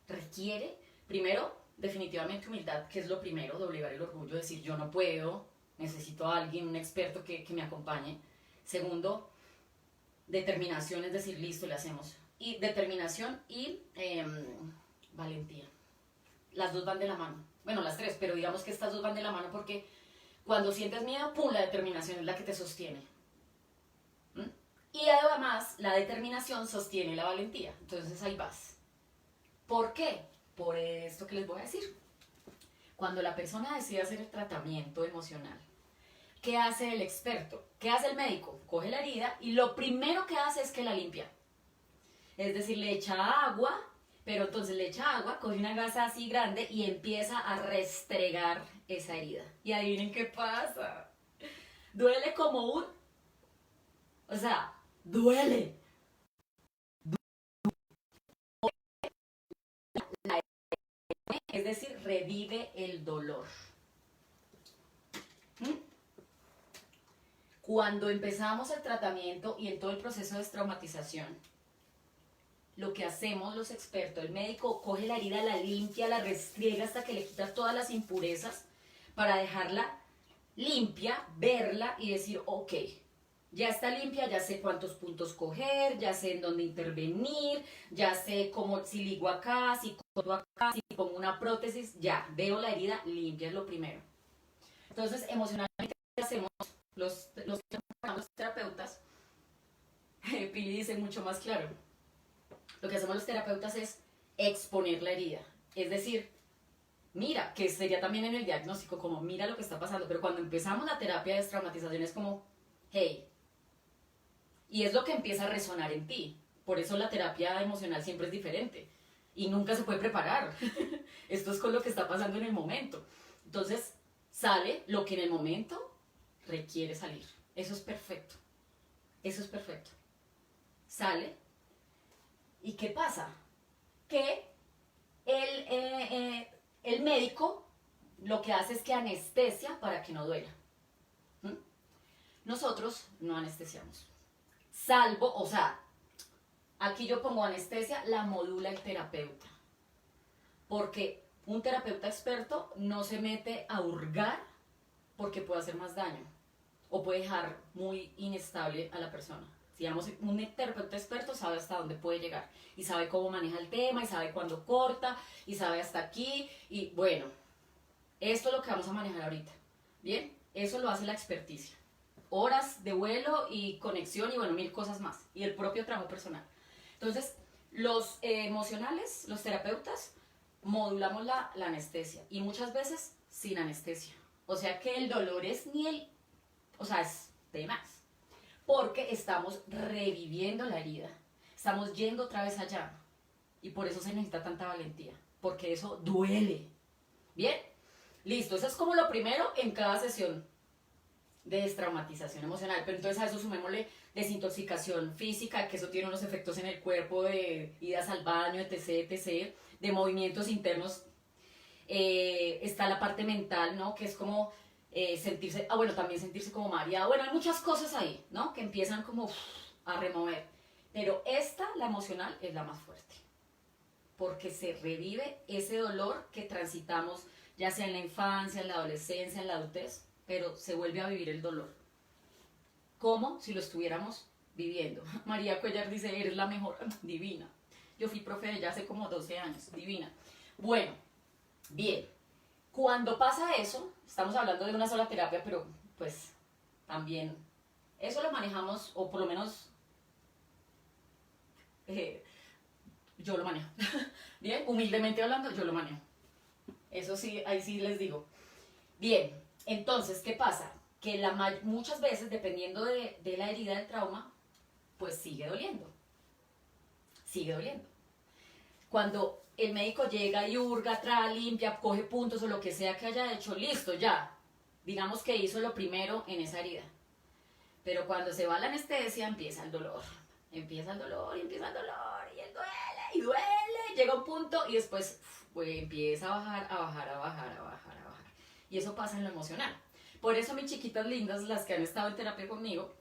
requiere, primero, definitivamente humildad, que es lo primero, doblegar el orgullo, decir yo no puedo, necesito a alguien, un experto que me acompañe. Segundo, determinación, es decir, listo, le hacemos. Y determinación y valentía. Las dos van de la mano. Bueno, las 3, pero digamos que estas 2 van de la mano porque cuando sientes miedo, pum, la determinación es la que te sostiene. ¿Mm? Y además, la determinación sostiene la valentía. Entonces ahí vas. ¿Por qué? Por esto que les voy a decir. Cuando la persona decide hacer el tratamiento emocional, ¿qué hace el experto? ¿Qué hace el médico? Coge la herida y lo primero que hace es que la limpia. Es decir, le echa agua, pero entonces le echa agua, coge una gasa así grande y empieza a restregar esa herida. Y adivinen qué pasa. Duele como un... O sea, duele. Es decir, revive el dolor. ¿Mm? Cuando empezamos el tratamiento y en todo el proceso de destraumatización, lo que hacemos los expertos, el médico coge la herida, la limpia, la restriega hasta que le quita todas las impurezas para dejarla limpia, verla y decir, ok, ya está limpia, ya sé cuántos puntos coger, ya sé en dónde intervenir, ya sé cómo, si ligo acá, si corto acá, si pongo una prótesis, ya, veo la herida limpia, es lo primero. Entonces, emocionalmente, ¿qué hacemos? Los terapeutas, Pili dice mucho más claro, lo que hacemos los terapeutas es exponer la herida, es decir, mira, que sería también en el diagnóstico, como mira lo que está pasando, pero cuando empezamos la terapia de destraumatización es como, hey, y es lo que empieza a resonar en ti, por eso la terapia emocional siempre es diferente, y nunca se puede preparar, esto es con lo que está pasando en el momento, entonces sale lo que en el momento requiere salir, eso es perfecto, sale, ¿y qué pasa? Que el médico lo que hace es que anestesia para que no duela. ¿Mm? Nosotros no anestesiamos. Salvo, o sea, aquí yo pongo anestesia, la modula el terapeuta. Porque un terapeuta experto no se mete a hurgar porque puede hacer más daño o puede dejar muy inestable a la persona. Digamos, un terapeuta experto sabe hasta dónde puede llegar y sabe cómo maneja el tema y sabe cuándo corta y sabe hasta aquí y bueno, esto es lo que vamos a manejar ahorita. Bien, eso lo hace la experticia. Horas de vuelo y conexión y bueno, 1000 cosas más. Y el propio trabajo personal. Entonces, los emocionales, los terapeutas, modulamos la anestesia y muchas veces sin anestesia. O sea que el dolor es o sea, es de más. Porque estamos reviviendo la herida, estamos yendo otra vez allá y por eso se necesita tanta valentía, porque eso duele. Bien, listo, eso es como lo primero en cada sesión de destraumatización emocional, pero entonces a eso sumémosle desintoxicación física, que eso tiene unos efectos en el cuerpo de idas al baño, etc, etc, de movimientos internos. Está la parte mental, ¿no? Que es como sentirse, bueno, también sentirse como mareado. Bueno, hay muchas cosas ahí, ¿no? Que empiezan como a remover. Pero esta, la emocional, es la más fuerte. Porque se revive ese dolor que transitamos, ya sea en la infancia, en la adolescencia, en la adultez, pero se vuelve a vivir el dolor. Como si lo estuviéramos viviendo. María Cuellar dice, eres la mejor, divina. Yo fui profe de ella hace como 12 años, divina. Bueno, bien. Cuando pasa eso, estamos hablando de una sola terapia, pero pues también eso lo manejamos, o por lo menos yo lo manejo. Bien, humildemente hablando, yo lo manejo. Eso sí, ahí sí les digo. Bien, entonces, ¿qué pasa? Que muchas veces, dependiendo de la herida del trauma, pues sigue doliendo. Sigue doliendo. Cuando el médico llega y hurga, trae, limpia, coge puntos o lo que sea que haya hecho, listo, ya. Digamos que hizo lo primero en esa herida. Pero cuando se va la anestesia, empieza el dolor. Empieza el dolor y empieza el dolor y él duele y duele. Llega un punto y después pues, empieza a bajar, a bajar, a bajar, a bajar, a bajar. Y eso pasa en lo emocional. Por eso mis chiquitas lindas, las que han estado en terapia conmigo,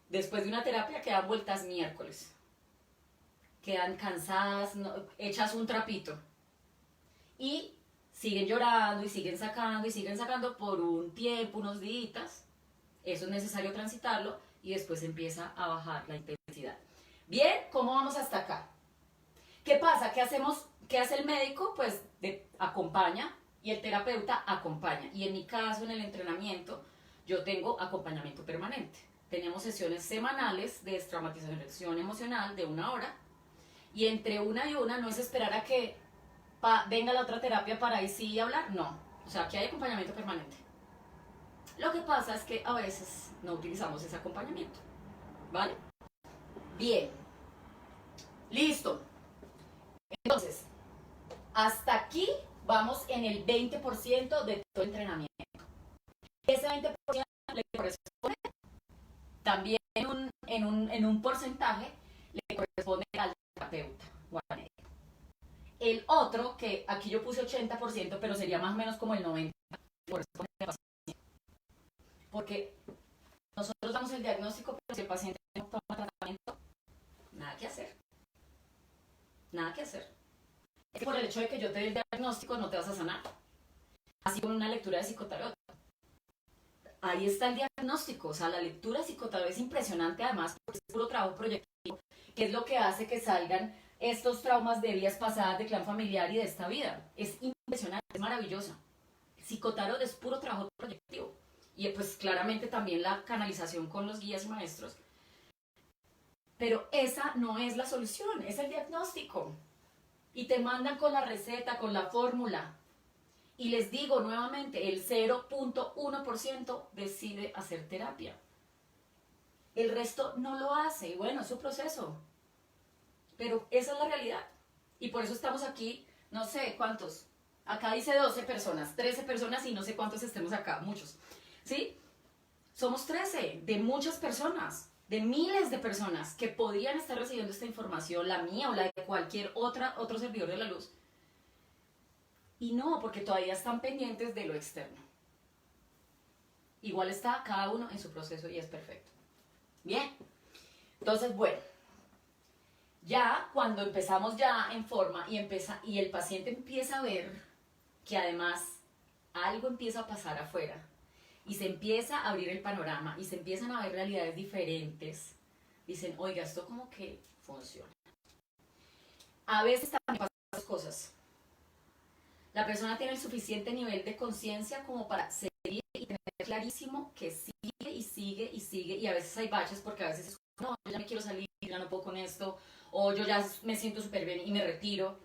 después de una terapia quedan vueltas miércoles. Quedan cansadas, no, echas un trapito. Y siguen llorando y siguen sacando por un tiempo, unos días. Eso es necesario transitarlo y después empieza a bajar la intensidad. Bien, ¿cómo vamos hasta acá? ¿Qué pasa? ¿Qué hacemos? ¿Qué hace el médico? Pues acompaña y el terapeuta acompaña. Y en mi caso, en el entrenamiento, yo tengo acompañamiento permanente. Tenemos sesiones semanales de destraumatización emocional de 1 hora. Y entre una y una no es esperar a que venga la otra terapia para ahí sí hablar. No. O sea, aquí hay acompañamiento permanente. Lo que pasa es que a veces no utilizamos ese acompañamiento. ¿Vale? Bien. Listo. Entonces, hasta aquí vamos en el 20% de todo el entrenamiento. Ese 20% le corresponde también en un porcentaje, le corresponde al terapeuta o al médico. El otro, que aquí yo puse 80%, pero sería más o menos como el 90%, corresponde al paciente. Porque nosotros damos el diagnóstico, pero si el paciente no toma tratamiento, nada que hacer. Nada que hacer. Es que por el hecho de que yo te dé el diagnóstico no te vas a sanar. Así como una lectura de psicotarot. Ahí está el diagnóstico. O sea, la lectura de psicotarot es impresionante además porque es puro trabajo proyectivo, que es lo que hace que salgan estos traumas de vidas pasadas, de clan familiar y de esta vida. Es impresionante, es maravillosa. Psicotarot es puro trabajo proyectivo. Y pues claramente también la canalización con los guías y maestros. Pero esa no es la solución, es el diagnóstico. Y te mandan con la receta, con la fórmula. Y les digo nuevamente, el 0.1% decide hacer terapia. El resto no lo hace. Y bueno, es su proceso. Pero esa es la realidad. Y por eso estamos aquí, no sé cuántos. Acá dice 12 personas, 13 personas y no sé cuántos estemos acá, muchos. ¿Sí? Somos 13 de muchas personas, de miles de personas que podrían estar recibiendo esta información, la mía o la de cualquier otro servidor de la luz. Y no, porque todavía están pendientes de lo externo. Igual está cada uno en su proceso y es perfecto. Bien, entonces bueno, ya cuando empezamos ya en forma y el paciente empieza a ver que además algo empieza a pasar afuera, y se empieza a abrir el panorama y se empiezan a ver realidades diferentes, dicen, oiga, esto como que funciona. A veces también pasan dos cosas. La persona tiene el suficiente nivel de conciencia como para seguir y tener clarísimo que sigue y sigue y sigue, y a veces hay baches porque a veces es como, no, yo ya me quiero salir, ya no puedo con esto, o yo ya me siento súper bien y me retiro,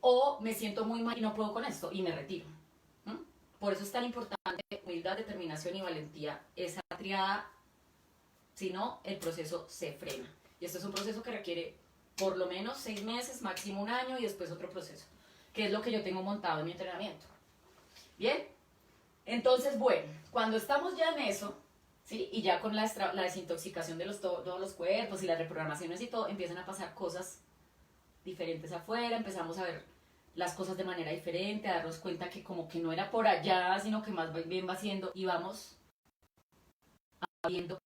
o me siento muy mal y no puedo con esto y me retiro. Por eso es tan importante humildad, determinación y valentía. Esa triada, si no, el proceso se frena. Y este es un proceso que requiere por lo menos 6 meses, máximo 1 año y después otro proceso, que es lo que yo tengo montado en mi entrenamiento. Bien, entonces bueno, cuando estamos ya en eso, ¿sí? Y ya con la desintoxicación de todos los cuerpos y las reprogramaciones y todo, empiezan a pasar cosas diferentes afuera, empezamos a ver las cosas de manera diferente, a darnos cuenta que como que no era por allá, sino que más bien va siendo y vamos viendo,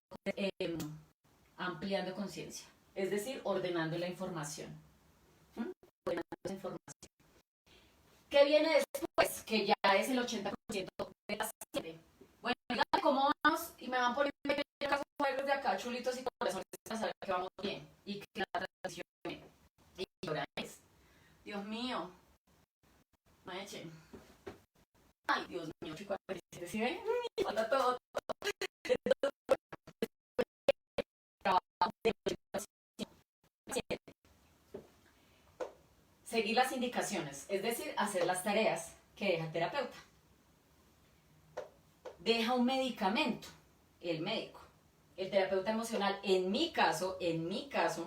ampliando conciencia, es decir, ordenando la información. ¿Mm? Ordenando la información. ¿Qué viene después? Que ya es el 80% de la paciente. Bueno, díganme cómo vamos y me van poniendo casos juegos de acá, chulitos y corazones para saber que vamos bien y que la transición y ahora es. Dios mío, no echen. Ay, Dios mío, chico, ¿sí ven? Falta todo. Seguir las indicaciones, es decir, hacer las tareas que deja el terapeuta. Deja un medicamento, el médico, el terapeuta emocional, en mi caso,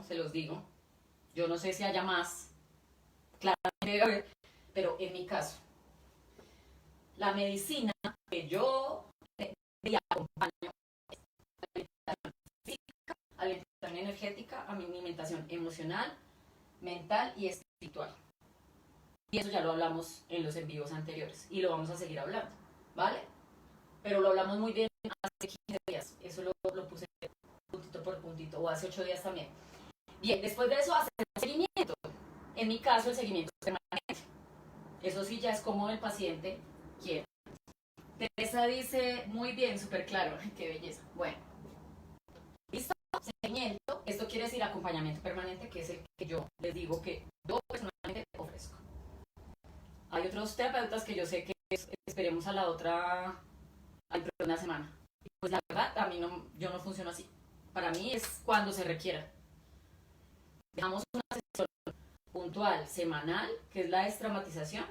se los digo, yo no sé si haya más, claramente, pero en mi caso, la medicina que yo acompaño, alimentación física, alimentación energética, alimentación emocional, mental y espiritual. Y eso ya lo hablamos en los en vivos anteriores y lo vamos a seguir hablando, ¿vale? Pero lo hablamos muy bien hace 15 días, eso lo puse puntito por puntito, o hace 8 días también. Bien, después de eso, hacer un seguimiento. En mi caso, el seguimiento es permanente. Eso sí ya es como el paciente quiere. Teresa dice, muy bien, súper claro, qué belleza. Bueno, listo, seguimiento. Esto quiere decir acompañamiento permanente, que es el que yo les digo que yo personalmente ofrezco. Hay otros terapeutas que yo sé que esperemos a la otra, dentro de una semana. Pues la verdad, a mí no, yo no funciono así. Para mí es cuando se requiera. Dejamos una sesión puntual, semanal, que es la destraumatización,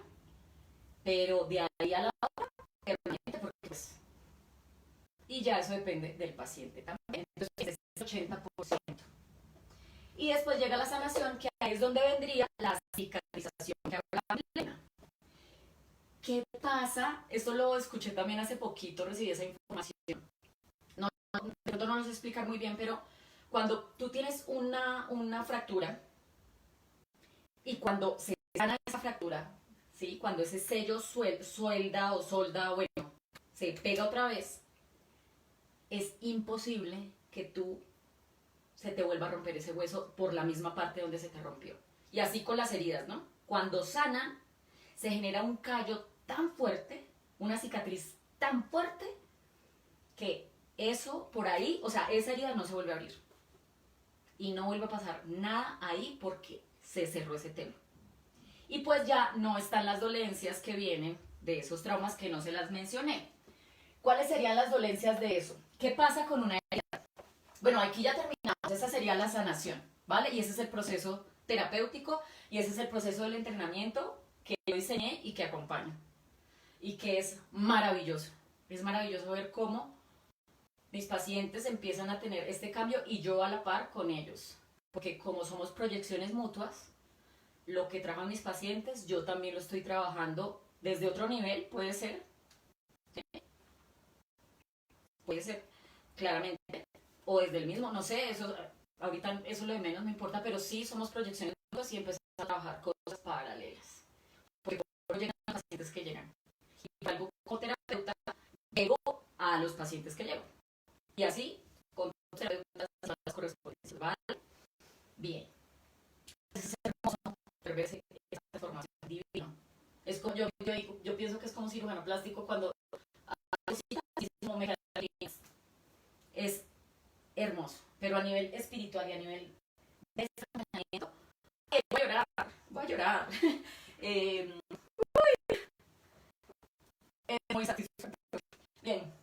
pero de ahí a la otra, permanente, porque pues, y ya eso depende del paciente también. Entonces, es el 80%. Y después llega la sanación, que ahí es donde vendría la cicatrización que habla Milena. ¿Qué pasa? Esto lo escuché también hace poquito, recibí esa información. No nos explica muy bien, pero cuando tú tienes una fractura y cuando se sana esa fractura, ¿sí? Cuando ese sello suelda o solda, bueno, se pega otra vez, es imposible que se te vuelva a romper ese hueso por la misma parte donde se te rompió. Y así con las heridas, ¿no? Cuando sanan, se genera un callo tan fuerte, una cicatriz tan fuerte, que eso por ahí, o sea, esa herida no se vuelve a abrir. Y no vuelve a pasar nada ahí porque se cerró ese tema. Y pues ya no están las dolencias que vienen de esos traumas que no se las mencioné. ¿Cuáles serían las dolencias de eso? ¿Qué pasa con una herida? Bueno, aquí ya terminamos, esa sería la sanación, ¿vale? Y ese es el proceso terapéutico y ese es el proceso del entrenamiento que yo diseñé y que acompaño. Y que es maravilloso. Es maravilloso ver cómo mis pacientes empiezan a tener este cambio y yo a la par con ellos. Porque como somos proyecciones mutuas, lo que trabajan mis pacientes, yo también lo estoy trabajando desde otro nivel, puede ser. ¿Sí? Puede ser, claramente. O desde el mismo, no sé, eso ahorita eso lo de menos me importa, pero sí somos proyecciones mutuas y empezamos a trabajar cosas paralelas. Porque por llegan los pacientes que llegan. Y algo como terapeuta, llego a los pacientes que llevo. Y así, con terapeutas las correspondencias, ¿vale? Bien. Es hermoso ver esa transformación divina. Es como, yo pienso que es como cirujano plástico cuando es hermoso, pero a nivel espiritual y a nivel de entrenamiento, voy a llorar. Es muy satisfactorio. Bien,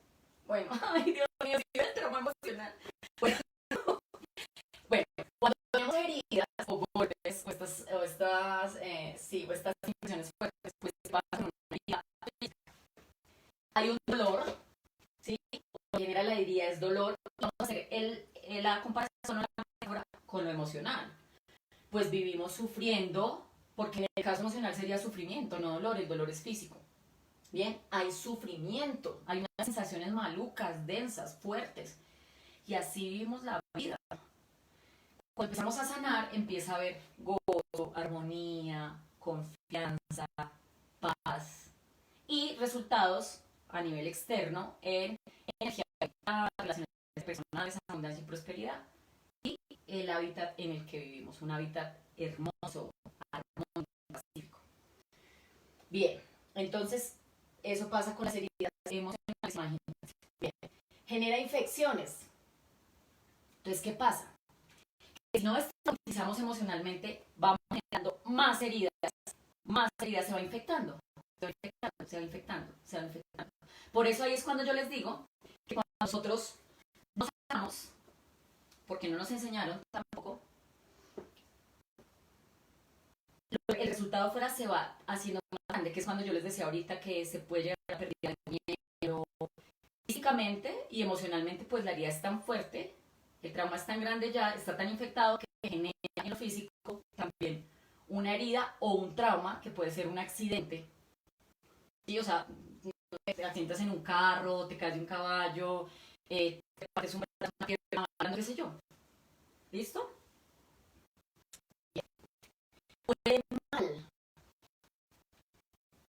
bueno, ay Dios mío, si el trauma emocional. Bueno, cuando tenemos heridas o golpes o estas impresiones fuertes, pues pasa con una herida. Hay un dolor, ¿sí? Por genera la herida es dolor. Vamos a hacer la comparación o la metáfora con lo emocional. Pues vivimos sufriendo, porque en el caso emocional sería sufrimiento, no dolor, el dolor es físico. Bien, hay sufrimiento, hay unas sensaciones malucas, densas, fuertes. Y así vivimos la vida. Cuando empezamos a sanar, empieza a haber gozo, armonía, confianza, paz y resultados a nivel externo en energía, relaciones personales, abundancia y prosperidad y el hábitat en el que vivimos, un hábitat hermoso, armónico, pacífico. Bien, entonces eso pasa con las heridas emocionales, imagínate. Bien, genera infecciones. Entonces, ¿qué pasa? Si no estabilizamos emocionalmente, vamos generando más heridas se va infectando, se va infectando, se va infectando, se va infectando. Por eso ahí es cuando yo les digo que cuando nosotros nos sanamos, porque no nos enseñaron tampoco, el resultado fuera se va haciendo más grande, que es cuando yo les decía ahorita que se puede llegar a perder el dinero físicamente y emocionalmente, pues la herida es tan fuerte, el trauma es tan grande ya, está tan infectado que genera en lo físico también una herida o un trauma que puede ser un accidente. ¿Sí? O sea, te accidentas en un carro, te caes de un caballo, te partes un brazo, una pierna, qué sé yo. ¿Listo? Bien. Huele mal.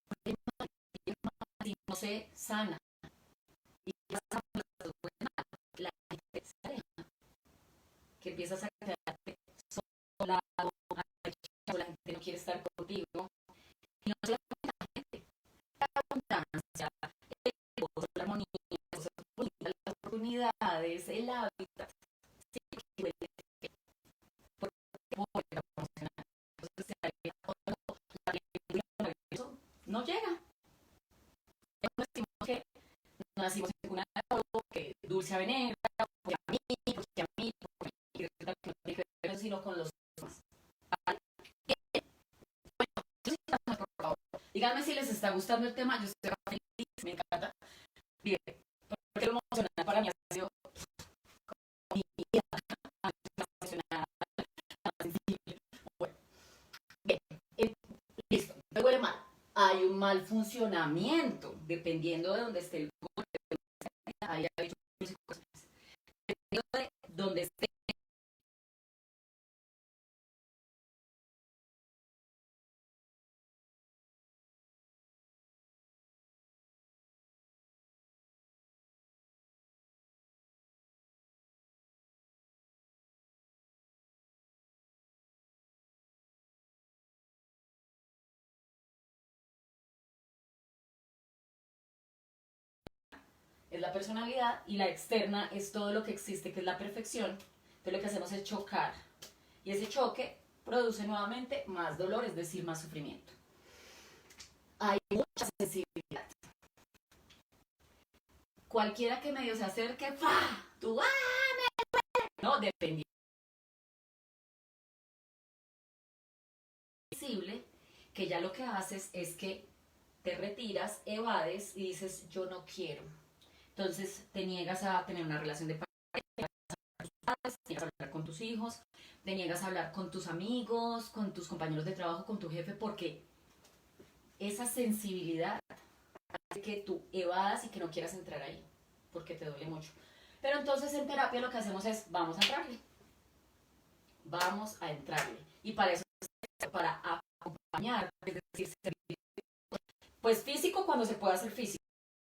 Huele mal. Si no se sana. Y pasa la gente se aleja. Que empiezas a quedarte sola, la gente no quiere estar contigo. Y no solamente la gente, la abundancia, el gozo, la armonía, las cosas bonitas, las oportunidades, el hábitat, sí, porque emocional. Entonces se aleja todo, eso no llega. No decimos que no nacimos en cuna de oro, que dulce ave negra, porque a mí, sino con los demás. Bueno, por favor, díganme si les está gustando el tema, yo estoy feliz, me encanta. Bien, porque lo emocional para mí ha sido mi vida, bueno, bien, listo, me huele mal. Hay un mal funcionamiento, dependiendo de dónde esté el golpe, ahí ha dicho cosas. Dependiendo de dónde esté. Es la personalidad y la externa es todo lo que existe, que es la perfección. Entonces lo que hacemos es chocar. Y ese choque produce nuevamente más dolor, es decir, más sufrimiento. Hay mucha sensibilidad. Cualquiera que medio se acerque, ¡fah! Tú, no, dependiendo. Visible, que ya lo que haces es que te retiras, evades y dices, yo no quiero. Entonces te niegas a tener una relación de pareja, te niegas a hablar con tus hijos, te niegas a hablar con tus amigos, con tus compañeros de trabajo, con tu jefe, porque esa sensibilidad hace que tú evadas y que no quieras entrar ahí, porque te duele mucho. Pero entonces en terapia lo que hacemos es, vamos a entrarle. Vamos a entrarle. Y para eso, para acompañar, es decir, pues físico cuando se puede hacer físico.